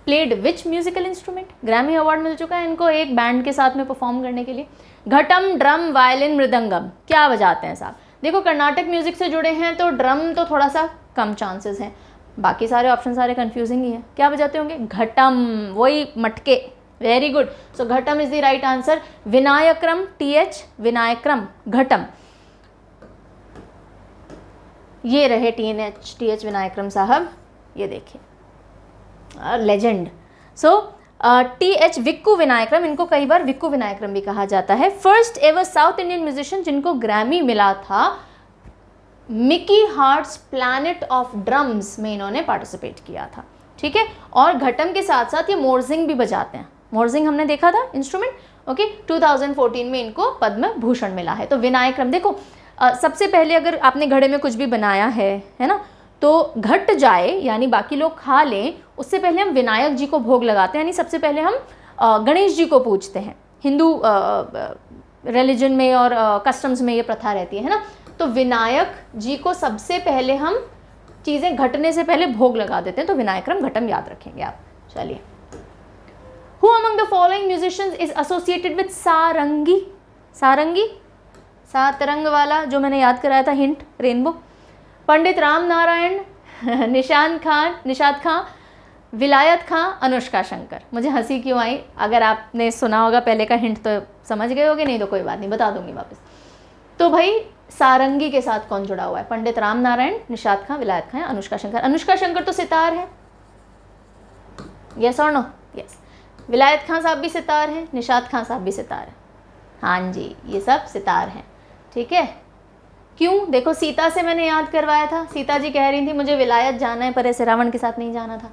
A: played which musical instrument? Grammy award मिल चुका है इनको एक बैंड के साथ में परफॉर्म करने के लिए। घटम, ड्रम, वायलिन, मृदंगम, क्या बजाते हैं साहब? देखो कर्नाटक म्यूजिक से जुड़े हैं तो ड्रम तो थोड़ा सा कम चांसेस हैं, बाकी सारे ऑप्शन सारे कंफ्यूजिंग ही हैं। क्या बजाते होंगे? घटम, वही मटके, very good. So ghatam is the right answer. Vinayakram, T.H. Vinayakram, ghatam, ये रहे T.H. विनायक्रम साहब, ये देखिए लेजेंड। सो T.H. विक्कू विनायक्रम, इनको कई बार विक्कू विनायक्रम भी कहा जाता है। First ever South Indian musician जिनको ग्रैमी मिला था, Mickey hearts planet of drums में इन्होंने पार्टिसिपेट किया था, ठीक है। और घटम के साथ साथ ये मोरजिंग भी बजाते हैं, मोरजिंग हमने देखा था इंस्ट्रूमेंट, ओके। 2014 में इनको पद्म भूषण मिला है। तो विनायक्रम, देखो सबसे पहले अगर आपने घड़े में कुछ भी बनाया है ना, तो घट जाए यानी बाकी लोग खा लें, उससे पहले हम विनायक जी को भोग लगाते हैं, यानी सबसे पहले हम गणेश जी को पूजते हैं। हिंदू रिलीजन में और कस्टम्स में ये प्रथा रहती है ना। तो विनायक जी को सबसे पहले हम चीज़ें घटने से पहले भोग लगा देते हैं, तो विनायक्रम घटम याद रखेंगे आप। चलिए, who among the following musicians is associated with sarangi? Sarangi, 7 रंग वाला जो मैंने याद कराया था, हिंट रेनबो। पंडित राम नारायण, निशाद खां, विलायत खां, अनुष्का शंकर। मुझे हंसी क्यों आई? अगर आपने सुना होगा पहले का हिंट तो समझ गए होगे, नहीं तो कोई बात नहीं, बता दूंगी वापस। तो भाई सारंगी के साथ कौन जुड़ा हुआ है? पंडित राम नारायण, निशाद खां, विलायत खां, अनुष्का शंकर। अनुष्का शंकर तो सितार है, यस और नो? यस। विलायत खां साहब भी सितार हैं, निशाद खां साहब भी सितार हैं। हाँ जी, ये सब सितार हैं, ठीक है। क्यों? देखो सीता से मैंने याद करवाया था, सीता जी कह रही थी मुझे विलायत जाना है, पर ऐसे रावण के साथ नहीं जाना था।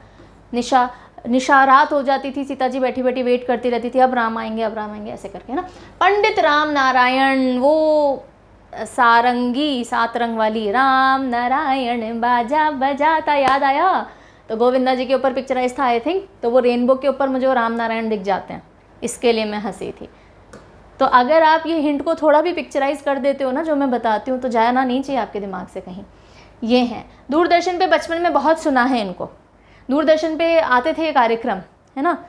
A: निशारात हो जाती थी, सीता जी बैठी बैठी वेट करती रहती थी, अब राम आएंगे, अब राम आएंगे, ऐसे करके ना। पंडित राम नारायण, वो सारंगी, 7 रंग वाली, राम नारायण बाजा बजाता, याद आया? तो गोविंदा जी के ऊपर पिक्चराइज था आई थिंक, तो वो रेनबो के ऊपर मुझे वो राम नारायण दिख जाते हैं, इसके लिए मैं हंसी थी। तो अगर आप ये हिंट को थोड़ा भी पिक्चराइज कर देते हो ना, जो मैं बताती हूँ, तो जाना नहीं चाहिए आपके दिमाग से कहीं। ये हैं दूरदर्शन पे, बचपन में बहुत सुना है इनको, दूरदर्शन पे आते थे ये कार्यक्रम, है ना।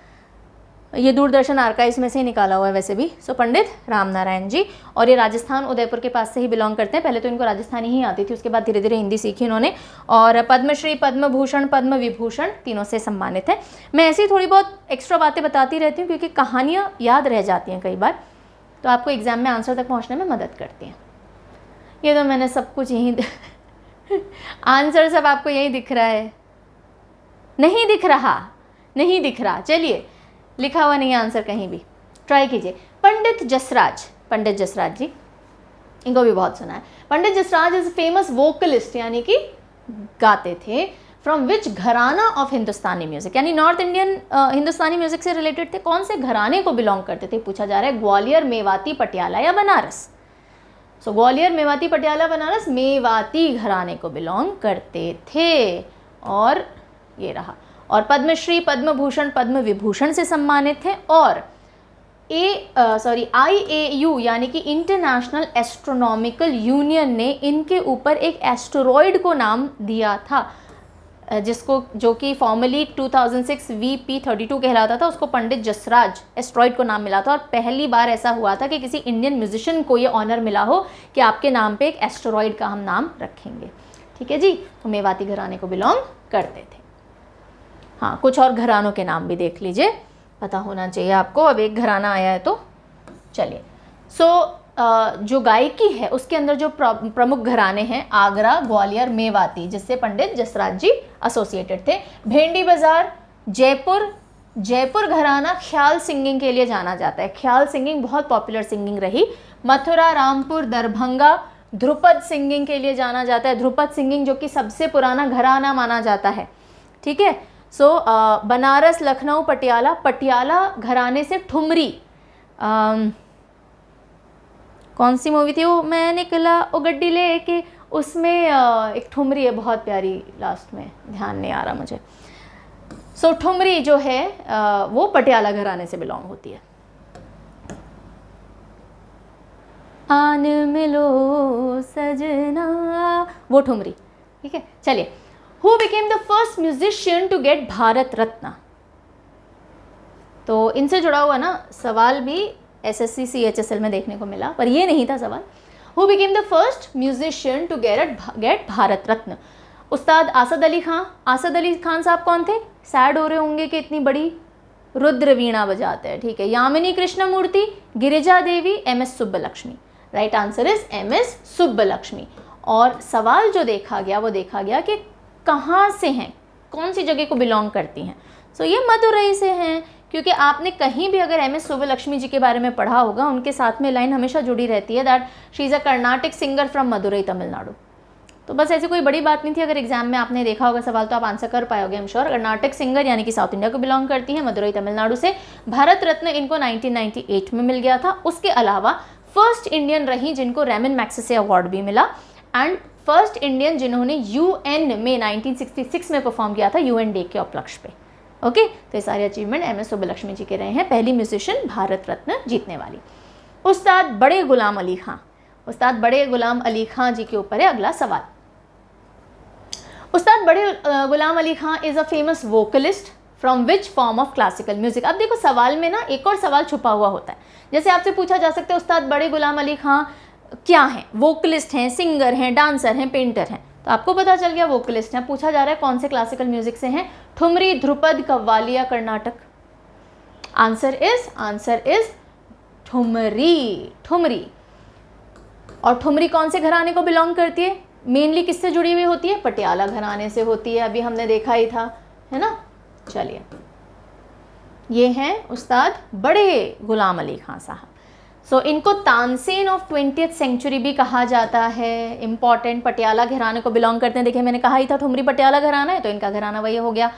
A: ये दूरदर्शन आर्काइव्स में से ही निकाला हुआ है वैसे भी। सो पंडित राम नारायण जी, और ये राजस्थान उदयपुर के पास से ही बिलोंग करते हैं। पहले तो इनको राजस्थानी ही आती थी, उसके बाद धीरे धीरे हिंदी सीखी इन्होंने, और पद्मश्री, पद्म भूषण, पद्म विभूषण तीनों से सम्मानित है। मैं ऐसी थोड़ी बहुत एक्स्ट्रा बातें बताती रहती हूँ क्योंकि कहानियाँ याद रह जाती हैं कई बार, तो आपको एग्जाम में आंसर तक पहुँचने में मदद करती हैं। ये तो मैंने सब कुछ यहीं आंसर सब आपको यहीं दिख रहा है, नहीं दिख रहा, नहीं दिख रहा, चलिए लिखा हुआ नहीं है आंसर कहीं भी, ट्राई कीजिए। पंडित जसराज, पंडित जसराज जी, इनको भी बहुत सुना है। Pandit Jasraj is famous vocalist, यानी कि गाते थे। फ्रॉम विच घराना ऑफ हिंदुस्तानी म्यूजिक, यानी नॉर्थ इंडियन हिंदुस्तानी म्यूजिक से रिलेटेड थे। कौन से घराने को बिलोंग करते थे पूछा जा रहा है। ग्वालियर, मेवाती, पटियाला या बनारस? सो ग्वालियर, मेवाती, पटियाला, बनारस, मेवाती घराने को बिलोंग करते थे। और ये रहा, और पद्मश्री, पद्म भूषण, पद्म विभूषण से सम्मानित थे। और IAU यानी कि इंटरनेशनल एस्ट्रोनॉमिकल यूनियन ने इनके ऊपर एक एस्टेरॉयड को नाम दिया था, जिसको जो कि फॉर्मली 2006 VP32 कहलाता था, उसको पंडित जसराज एस्टेरॉयड को नाम मिला था। और पहली बार ऐसा हुआ था कि किसी इंडियन म्यूजिशियन को ये ऑनर मिला हो कि आपके नाम पे एक एस्टेरॉयड का हम नाम रखेंगे, ठीक है जी। तो मेवाती घराने को बिलोंग करते थे। हाँ, कुछ और घरानों के नाम भी देख लीजिए, पता होना चाहिए आपको। अब एक घराना आया है तो चलिए। जो गायकी है उसके अंदर जो प्रमुख घराने हैं, आगरा, ग्वालियर, मेवाती, जिससे पंडित जसराज जी एसोसिएटेड थे। भेंडी बाजार, जयपुर घराना ख्याल सिंगिंग के लिए जाना जाता है। ख्याल सिंगिंग बहुत पॉपुलर सिंगिंग रही। मथुरा, रामपुर, दरभंगा ध्रुपद सिंगिंग के लिए जाना जाता है। ध्रुपद सिंगिंग जो कि सबसे पुराना घराना माना जाता है, ठीक है। बनारस, लखनऊ, पटियाला घराने से ठुमरी, कौन सी मूवी थी वो, मैं निकला ओ गड्डी लेके, उसमें एक ठुमरी है बहुत प्यारी, लास्ट में ध्यान नहीं आ रहा मुझे। ठुमरी जो है वो पटियाला घराने से बिलोंग होती है। आन मिलो सजना, वो ठुमरी, ठीक है। चलिए, Who became the first musician to get Bharat Ratna? तो इनसे जुड़ा हुआ ना सवाल भी SSC CHSL में देखने को मिला, पर ये नहीं था सवाल। Who became the first musician to get Bharat Ratna? उस्ताद आसद अली खान। आसद अली खान साहब कौन थे? सैड हो रहे होंगे कि इतनी बड़ी रुद्र वीणा बजाते हैं, ठीक है। Yamini Krishnamurthy, Girija Devi, MS Subbulakshmi. Right answer is MS Subbulakshmi. और सवाल जो देखा गया वो देखा गया कि कहाँ से हैं, कौन सी जगह को बिलोंग करती हैं। ये मदुरई से हैं, क्योंकि आपने कहीं भी अगर MS सुब्बलक्ष्मी जी के बारे में पढ़ा होगा, उनके साथ में लाइन हमेशा जुड़ी रहती है that she is a Carnatic singer from Madurai, Tamil Nadu. तो बस ऐसी कोई बड़ी बात नहीं थी। अगर एग्जाम में आपने देखा होगा सवाल तो आप आंसर कर पाओगे, I am sure. Carnatic singer यानी कि साउथ इंडिया को बिलोंग करती हैं, मदुरई तमिलनाडु से। भारत रत्न इनको 1998 में मिल गया था। उसके अलावा फर्स्ट इंडियन रही जिनको रेमन मैग्सेसे अवार्ड भी मिला, एंड फर्स्ट इंडियन जिन्होंने UN में 1966 में परफॉर्म किया था, UN डे के उपलक्ष्य पे। ओके, तो ये सारे अचीवमेंट MS सुब्बलक्ष्मी जी के रहे हैं, पहली म्यूजिशियन भारत रत्न जीतने वाली। उस्ताद बड़े गुलाम अली खां, उस्ताद बड़े गुलाम अली खां जी के ऊपर है अगला सवाल। Ustad Bade Ghulam Ali Khan is a famous vocalist from which form of classical music. अब देखो सवाल में ना एक और सवाल छुपा हुआ होता है। जैसे आपसे पूछा जा सकता है उस्ताद बड़े गुलाम अली खां क्या हैं, वोकलिस्ट हैं, सिंगर हैं, डांसर हैं, पेंटर हैं। तो आपको पता चल गया वोकलिस्ट हैं। पूछा जा रहा है कौन से क्लासिकल म्यूजिक से हैं, ठुमरी, ध्रुपद, कव्वाली या कर्नाटक। Answer is thumri, thumri. और ठुमरी कौन से घराने को बिलोंग करती है, मेनली किससे जुड़ी हुई होती है, पटियाला घराने से होती है, अभी हमने देखा ही था, है ना। चलिए, ये हैं उस्ताद बड़े गुलाम अली खां साहब। सो इनको तानसेन ऑफ 20th सेंचुरी भी कहा जाता है। इंपॉर्टेंट, पटियाला घराने को बिलोंग करते हैं। देखिए मैंने कहा ही था ठुमरी पटियाला घराना है, तो इनका घराना वही हो गया।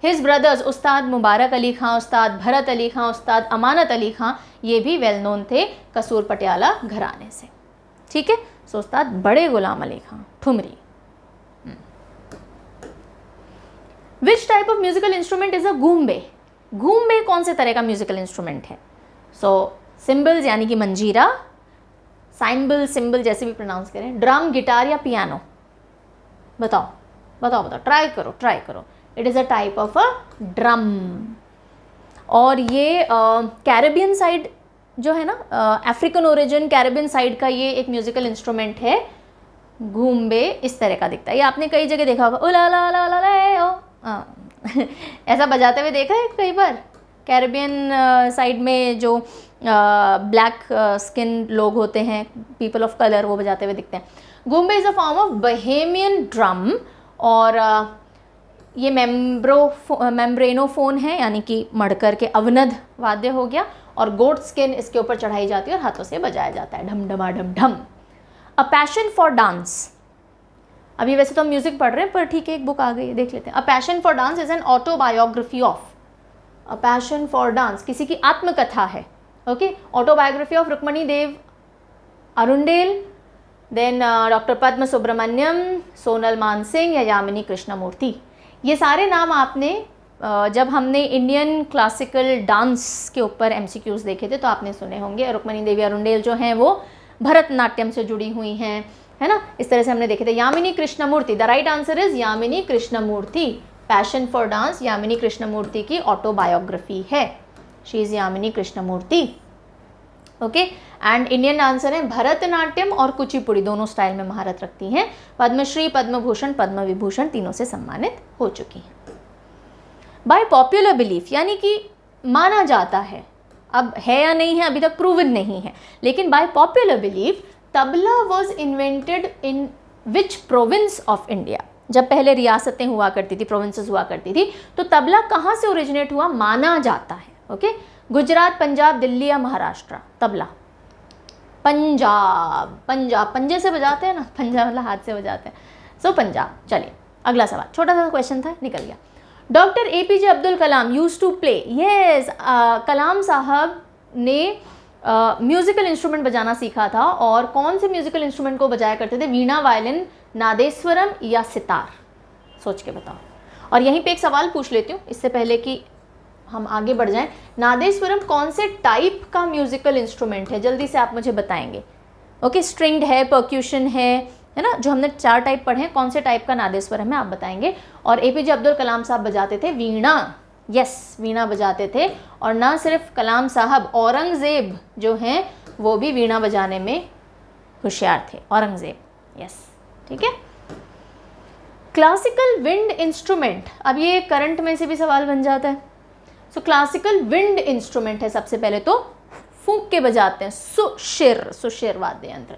A: हिज ब्रदर्स उस्ताद मुबारक अली खां, उस्ताद भरत अली खां, उस्ताद अमानत अली खां, ये भी वेल नोन थे कसूर पटियाला घराने से। ठीक है, so Ustad Bade Ghulam Ali Khan, thumri. Which type of musical instrument is a goombay. Goombay कौन से तरह का म्यूजिकल इंस्ट्रूमेंट है। सो सिम्बल्स यानी कि मंजीरा, साइम्बल, सिम्बल जैसे भी प्रोनाउंस करें, ड्रम, गिटार या पियानो। बताओ बताओ बताओ, ट्राई करो। It is a type of a drum. और ये कैरेबियन साइड जो है ना, अफ्रीकन ओरिजिन कैरेबियन साइड का ये एक म्यूजिकल इंस्ट्रूमेंट है। गूम्बे इस तरह का दिखता है, ये आपने कई जगह देखा होगा, ओ ला ला ला ला ला ओ ऐसा बजाते हुए देखा है कई बार। कैरेबियन साइड में जो ब्लैक स्किन लोग होते हैं, पीपल ऑफ कलर, वो बजाते हुए दिखते हैं। Goombay is a form of Bahamian drum, और ये मेम्ब्रेनोफोन है, यानी कि मड़कर के अवनद वाद्य हो गया, और गोट स्किन इसके ऊपर चढ़ाई जाती है और हाथों से बजाया जाता है, ढम ढमा ढम ढम। अ पैशन फॉर डांस, अभी वैसे तो हम म्यूजिक पढ़ रहे हैं, पर ठीक है एक बुक आ गई है, देख लेते हैं। A passion for dance is an autobiography of, a passion for dance किसी की आत्मकथा है। Okay, autobiography of Rukmini Devi Arundale, then doctor Padma Subrahmanyam, Sonal Mansingh या यामिनी कृष्णमूर्ति। ये सारे नाम आपने जब हमने इंडियन क्लासिकल डांस के ऊपर MCQs देखे थे तो आपने सुने होंगे। रुक्मणी देवी अरुंडेल जो हैं वो भरतनाट्यम से जुड़ी हुई हैं, है ना, इस तरह से हमने देखे थे। Yamini Krishnamurthy, the right answer is Yamini Krishnamurthy. Passion for dance Yamini Krishnamurthy की ऑटोबायोग्राफी है, she is Yamini Krishnamurthy. Okay, and Indian answer है भरतनाट्यम और कुचिपुड़ी, दोनों स्टाइल में महारत रखती हैं। पद्मश्री, पद्म भूषण, पद्म विभूषण तीनों से सम्मानित हो चुकी हैं। बाय पॉपुलर बिलीफ, यानी कि माना जाता है, अब है या नहीं है अभी तक प्रूवन नहीं है, लेकिन by popular belief tabla was invented in which province of India. जब पहले रियासतें हुआ करती थी, प्रोविंसेस हुआ करती थी, तो तबला कहाँ से ओरिजिनेट हुआ माना जाता है। ओके, गुजरात, पंजाब, दिल्ली या महाराष्ट्र। तबला पंजाब, पंजाब पंजे से बजाते हैं ना, पंजा मतलब हाथ से बजाते हैं, सो पंजाब। चलिए अगला सवाल, छोटा सा क्वेश्चन था, निकल गया। Doctor APJ Abdul Kalam use to play, yes, Kalam साहब ने म्यूजिकल इंस्ट्रूमेंट बजाना सीखा था, और कौन से म्यूजिकल इंस्ट्रूमेंट को बजाया करते थे, वीणा, वायलिन, नादेस्वरम या सितार। सोच के बताओ। और यहीं पे एक सवाल पूछ लेती हूँ इससे पहले कि हम आगे बढ़ जाएं, नादेस्वरम कौन से टाइप का म्यूजिकल इंस्ट्रूमेंट है, जल्दी से आप मुझे बताएंगे। ओके, स्ट्रिंग्ड है, पर्क्यूशन है ना, जो हमने 4 टाइप पढ़े हैं, कौन से टाइप का नादेस्वरम है आप बताएंगे। और APJ अब्दुल कलाम साहब बजाते थे वीणा, यस, वीणा बजाते थे। और ना सिर्फ कलाम साहब, औरंगजेब जो हैं वो भी वीणा बजाने में होशियार थे, औरंगजेब, यस, ठीक है। क्लासिकल विंड इंस्ट्रूमेंट, अब ये करंट में से भी सवाल बन जाता है। सो क्लासिकल विंड इंस्ट्रूमेंट है, सबसे पहले तो फूंक के बजाते हैं, सुशिर वाद्य यंत्र।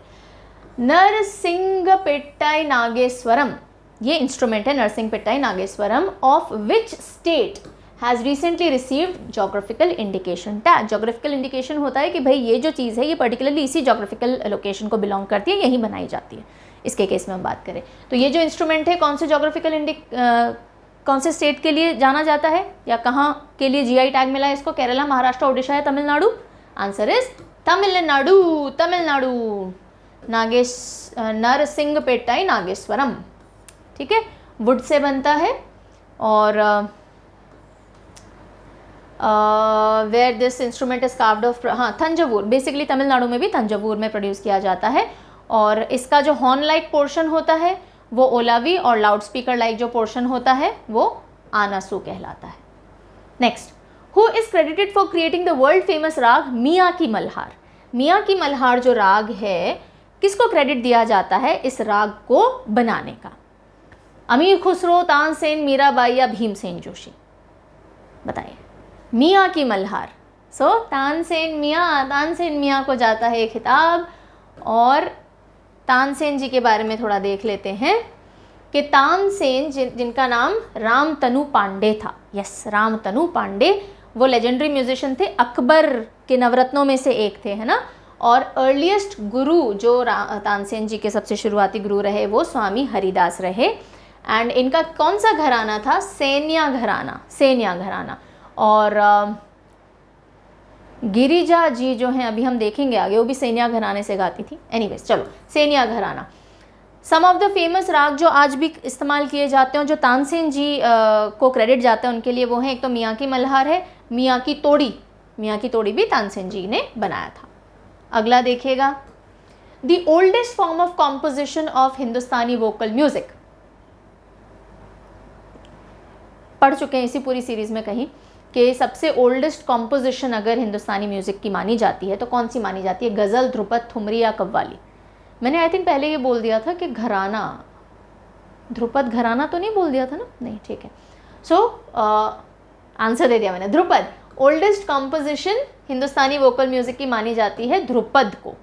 A: नरसिंगपेट्टाई नागेश्वरम, ये इंस्ट्रूमेंट है Narasinghapettai nagaswaram, of which state has recently received geographical indication tag. Geographical indication होता है कि भाई ये जो चीज़ है ये पर्टिकुलरली इसी जोग्राफिकल लोकेशन को बिलोंग करती है, यहीं बनाई जाती है। इसके केस में हम बात करें तो ये जो इंस्ट्रूमेंट है कौन से जोग्राफिकल कौन से स्टेट के लिए जाना जाता है, या कहाँ के लिए GI टैग मिला है इसको, केरला, महाराष्ट्र, ओडिशा या तमिलनाडु। Answer is Tamil Nadu, Tamil Nadu. नरसिंगपेट्टाई नागेश्वरम, ठीक है, वुड से बनता है। और where this instrument is carved of, हाँ, थंजावुर, बेसिकली तमिलनाडु में भी थंजावुर में प्रोड्यूस किया जाता है। और इसका जो हॉर्न लाइक पोर्शन होता है वो ओलावी, और लाउड स्पीकर लाइक जो पोर्शन होता है वो आनासू कहलाता है। Next, who is credited for creating the world famous राग मियाँ की मल्हार। मियाँ की मल्हार जो राग है, किसको क्रेडिट दिया जाता है इस राग को बनाने का। अमीर खुसरो, तानसेन, मीराबाई या भीमसेन जोशी? बताइए। मियाँ की मल्हार। सो तानसेन मियाँ को जाता है खिताब। और तानसेन जी के बारे में थोड़ा देख लेते हैं कि तानसेन जिनका नाम रामतनु पांडे था, यस रामतनु पांडे, वो लेजेंडरी म्यूजिशियन थे, अकबर के नवरत्नों में से एक थे, है ना। और अर्लीस्ट गुरु जो तानसेन जी के सबसे शुरुआती गुरु रहे वो स्वामी हरिदास रहे। एंड इनका कौन सा घराना था? सेनिया घराना। और गिरिजा जी जो हैं, अभी हम देखेंगे आगे, वो भी सेनिया घराने से गाती थी। एनीवेज चलो, सेनिया घराना। सम ऑफ द फेमस राग जो आज भी इस्तेमाल किए जाते हैं, जो तानसेन जी को क्रेडिट जाता है उनके लिए, वो हैं एक तो मियाँ की मल्हार है, मियाँ की तोड़ी भी तानसेन जी ने बनाया था। अगला देखिएगा, the oldest form of composition of Hindustani vocal music. पढ़ चुके हैं इसी पूरी सीरीज में कहीं कि सबसे ओल्डेस्ट कॉम्पोजिशन अगर हिंदुस्तानी म्यूजिक की मानी जाती है तो कौन सी मानी जाती है? गज़ल, ध्रुपद, ठुमरी या कव्वाली? मैंने आई थिंक पहले ये बोल दिया था कि घराना, ध्रुपद घराना तो नहीं बोल दिया था ना? नहीं, ठीक है। सो आंसर दे दिया मैंने, ध्रुपद। ओल्डेस्ट कॉम्पोजिशन हिंदुस्तानी वोकल म्यूजिक की मानी जाती है ध्रुपद को,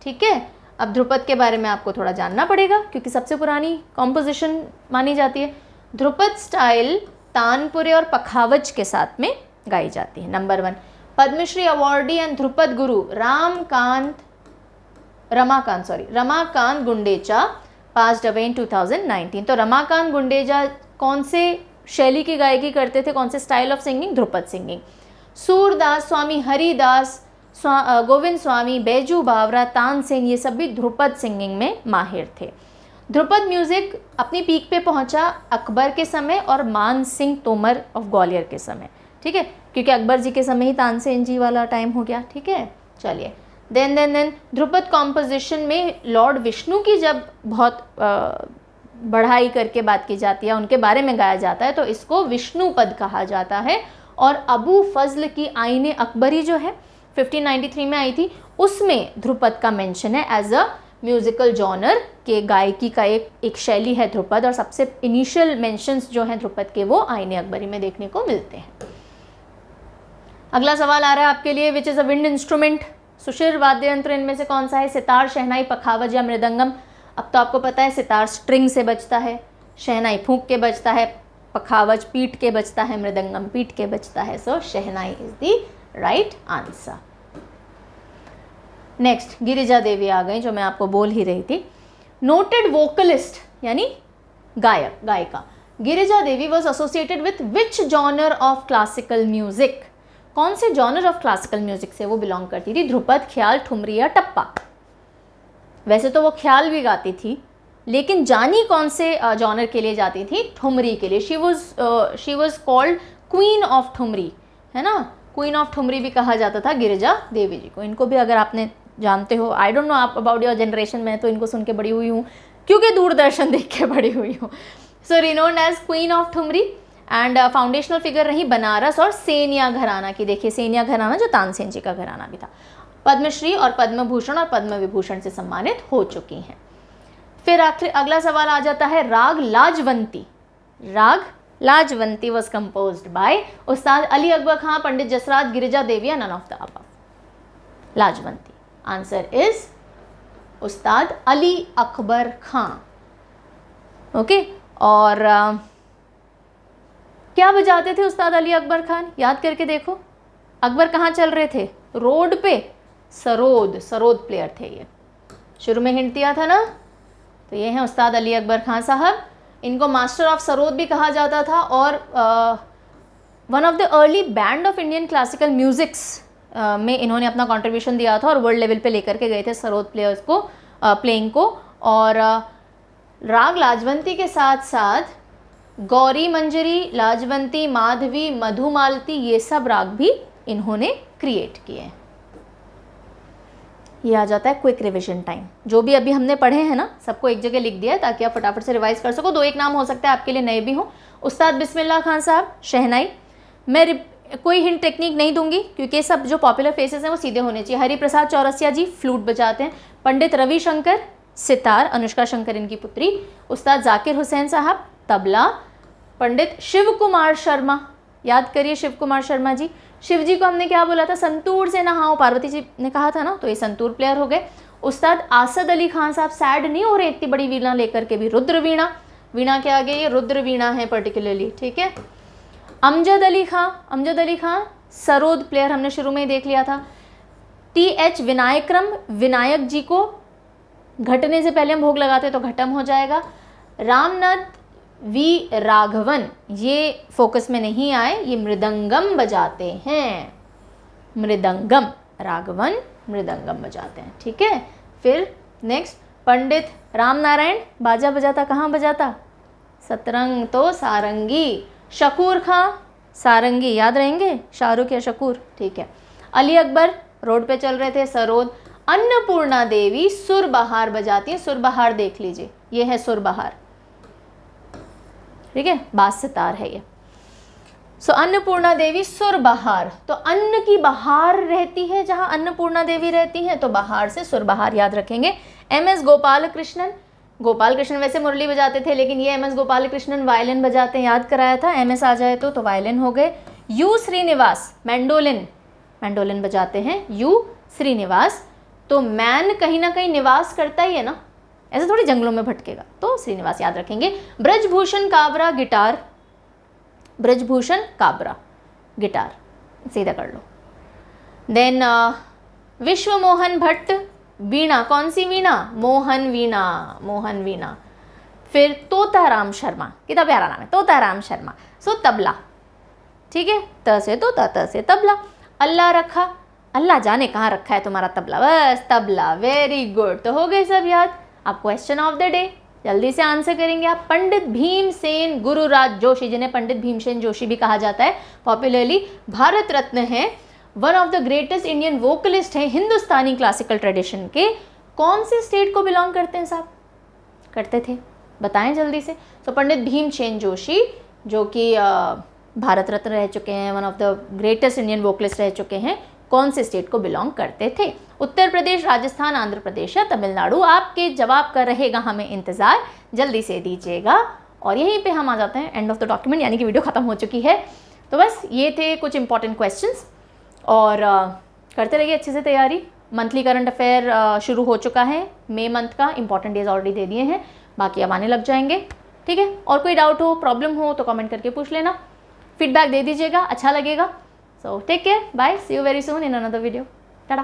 A: ठीक है। अब ध्रुपद के बारे में आपको थोड़ा जानना पड़ेगा क्योंकि सबसे पुरानी कॉम्पोजिशन मानी जाती है। ध्रुपद स्टाइल तानपुरे और पखावज के साथ में गाई जाती है। Number 1, Padma Shri awardee and dhrupad guru Ramakant Gundecha passed away in 2019। तो रमाकांत गुंडेचा कौन से शैली की गायकी करते थे, कौन से style of singing? Dhrupad singing. Surdas, Swami Haridas, Govind Swami, Baiju Bawra, Tansen, ये सब भी ध्रुपद सिंगिंग में माहिर थे। ध्रुपद म्यूजिक अपनी पीक पे पहुंचा अकबर के समय और मान सिंह तोमर ऑफ ग्वालियर के समय, ठीक है, क्योंकि अकबर जी के समय ही तानसेन जी वाला टाइम हो गया, ठीक है। चलिए, देन ध्रुपद कॉम्पोजिशन में लॉर्ड विष्णु की जब बहुत बढ़ाई करके बात की जाती है, उनके बारे में गाया जाता है, तो इसको विष्णु पद कहा जाता है। और अबू फजल की आईने अकबरी जो है 1593 में आई थी, उसमें ध्रुपद का मेंशन है एज अ म्यूजिकल जॉनर के गायकी का एक शैली है ध्रुपद। और सबसे इनिशियल मेंशंस जो हैं ध्रुपद के वो आईने अकबरी में देखने को मिलते हैं। अगला सवाल आ रहा है आपके लिए, which is a wind instrument? Sushir वाद्य यंत्र इनमें से कौन सा है? सितार, शहनाई, पखावज या मृदंगम? अब तो आपको पता है सितार स्ट्रिंग से बजता है, शहनाई फूंक के बजता है, पखावज पीट के बजता है, मृदंगम पीट के बजता है। So shehnai is the right answer. Next, Girija Devi आ गई जो मैं आपको बोल ही रही थी। नोटेड वोकलिस्ट यानी गायिका Girija Devi was associated with which genre of classical music? कौन से जॉनर ऑफ क्लासिकल म्यूजिक से वो बिलोंग करती थी? ध्रुपद, ख्याल, ठुमरी या टप्पा? वैसे तो वो ख्याल भी गाती थी, लेकिन जानी कौन से जॉनर के लिए जाती थी? ठुमरी के लिए। She was called queen of thumri, है ना। क्वीन ऑफ ठुमरी भी कहा जाता था गिरिजा देवी जी को। इनको भी अगर आपने जानते हो, आई डोंट नो आप अबाउट योर जनरेशन, में तो इनको सुन के बड़ी हुई हूँ क्योंकि दूरदर्शन देख के बड़ी हुई हूँ। So renowned as queen of thumri. And foundational figure रही बनारस और सेनिया घराना की। देखिए सेनिया घराना जो तानसेन जी का घराना भी था। पद्मश्री और पद्म भूषण और पद्म विभूषण से सम्मानित हो चुकी हैं। फिर अगला सवाल आ जाता है, राग लाजवंती। राग लाजवंती वॉज कंपोज्ड बाय उस्ताद अली अकबर खां, पंडित जसराज, गिरिजा देवी या none of the above? Lajwanti answer is Ustad Ali Akbar Khan. Okay, और क्या बजाते थे उस्ताद अली अकबर खान? याद करके देखो, अकबर कहाँ चल रहे थे? रोड पे। सरोद प्लेयर थे ये। शुरू में हिंट दिया था ना, तो ये हैं उस्ताद अली अकबर खान साहब। इनको मास्टर ऑफ सरोद भी कहा जाता था और one of the early band of Indian classical musics में इन्होंने अपना कंट्रीब्यूशन दिया था और वर्ल्ड लेवल पे लेकर के गए थे सरोद प्लेयर्स को, प्लेइंग को। और राग लाजवंती के साथ साथ गौरी मंजरी, लाजवंती, माधवी, मधुमालती, ये सब राग भी इन्होंने क्रिएट किए। ये आ जाता है क्विक रिविजन टाइम। जो भी अभी हमने पढ़े हैं ना, सबको एक जगह लिख दिया है ताकि आप फटाफट से रिवाइज कर सको। 2-1 नाम हो सकता है आपके लिए नए भी हो। उस्ताद बिस्मिल्लाह खान साहब शहनाई। मैं कोई हिंट टेक्निक नहीं दूंगी क्योंकि सब जो पॉपुलर फेसेस हैं वो सीधे होने चाहिए। हरिप्रसाद चौरसिया जी फ्लूट बजाते हैं। पंडित रविशंकर सितार, अनुष्का शंकर इनकी पुत्री। उस्ताद जाकिर हुसैन साहब तबला। पंडित शिव कुमार शर्मा, याद करिए शिव कुमार शर्मा जी। शिव जी को हमने क्या बोला था, संतूर से नहाओ, पार्वती जी ने कहा था ना, तो ये संतूर प्लेयर हो गए। उस्ताद आसद अली खान साहब सैड नहीं हो रहे इतनी बड़ी वीणा लेकर के भी, रुद्र वीणा, वीणा के आगे ये रुद्र वीणा है पर्टिकुलरली, ठीक है। अमजद अली खां सरोद प्लेयर, हमने शुरू में ही देख लिया था। TH विनायक्रम, विनायक जी को घटने से पहले हम भोग लगाते तो घटम हो जाएगा। रामनाथ वी राघवन, ये फोकस में नहीं आए, ये मृदंगम बजाते हैं, मृदंगम, राघवन मृदंगम बजाते हैं, ठीक है। फिर नेक्स्ट पंडित राम नारायण, बाजा बजाता, कहाँ बजाता, सतरंग तो सारंगी। शकूर खां सारंगी, याद रहेंगे, शाहरुख या शकूर, ठीक है। अली अकबर रोड पे चल रहे थे, सरोद। अन्नपूर्णा देवी सुरबहार बजाती है, सुरबहार देख लीजिए, ये है सुरबहार, ठीक है, बास सितार है ये। सो अन्नपूर्णा देवी सुरबहार, तो अन्न की बहार रहती है जहां अन्नपूर्णा देवी रहती हैं, तो बहार से सुरबहार याद रखेंगे। MS गोपाल कृष्णन, गोपाल कृष्णन वैसे मुरली बजाते थे, लेकिन ये MS गोपाल कृष्णन वायलिन बजाते हैं, याद कराया था, MS आ जाए तो वायलिन हो गए। U श्रीनिवास मैंडोलिन, मैंडोलिन बजाते हैं, U श्रीनिवास। तो मैन कहीं ना कहीं निवास करता ही है ना, ऐसे थोड़ी जंगलों में भटकेगा, तो श्रीनिवास याद रखेंगे। ब्रजभूषण काबरा गिटार, ब्रजभूषण काबरा गिटार, सीधा कर लो। देन विश्व मोहन भट्ट वीणा, कौन सी वीणा, मोहन वीणा, मोहन वीणा। फिर तोताराम शर्मा, कितना प्यारा नाम है, तोताराम शर्मा, सो तबला, ठीक है, त से तोता, त से तबला। अल्लाह रखा, अल्लाह जाने कहाँ रखा है तुम्हारा तबला, बस तबला, वेरी गुड, तो हो गए सब याद। अब क्वेश्चन ऑफ द डे, जल्दी से आंसर करेंगे आप। पंडित भीमसेन गुरुराज जोशी, जिन्हें पंडित भीमसेन जोशी भी कहा जाता है पॉपुलरली, भारत रत्न है, one of the greatest Indian vocalist हैं हिंदुस्तानी क्लासिकल ट्रेडिशन के। कौन से स्टेट को बिलोंग करते हैं साहब, करते थे, बताएं जल्दी से। तो पंडित भीमसेन जोशी जो कि भारत रत्न रह चुके हैं, one of the greatest Indian vocalist रह चुके हैं, कौन से स्टेट को बिलोंग करते थे, उत्तर प्रदेश, राजस्थान, आंध्र प्रदेश या तमिलनाडु। आपके जवाब का रहेगा हमें इंतज़ार, जल्दी से दीजिएगा। और यहीं पे हम आ जाते हैं एंड ऑफ द डॉक्यूमेंट, यानी कि वीडियो ख़त्म हो चुकी है। तो बस ये थे कुछ इंपॉर्टेंट क्वेश्चंस, और करते रहिए अच्छे से तैयारी। मंथली करंट अफेयर शुरू हो चुका है, मई मंथ का इंपॉर्टेंट डेज ऑलरेडी दे दिए हैं, बाकी अब आने लग जाएंगे, ठीक है। और कोई डाउट हो, प्रॉब्लम हो तो कमेंट करके पूछ लेना, फीडबैक दे दीजिएगा, अच्छा लगेगा। So take care, bye, see you very soon in another video. Ta-da.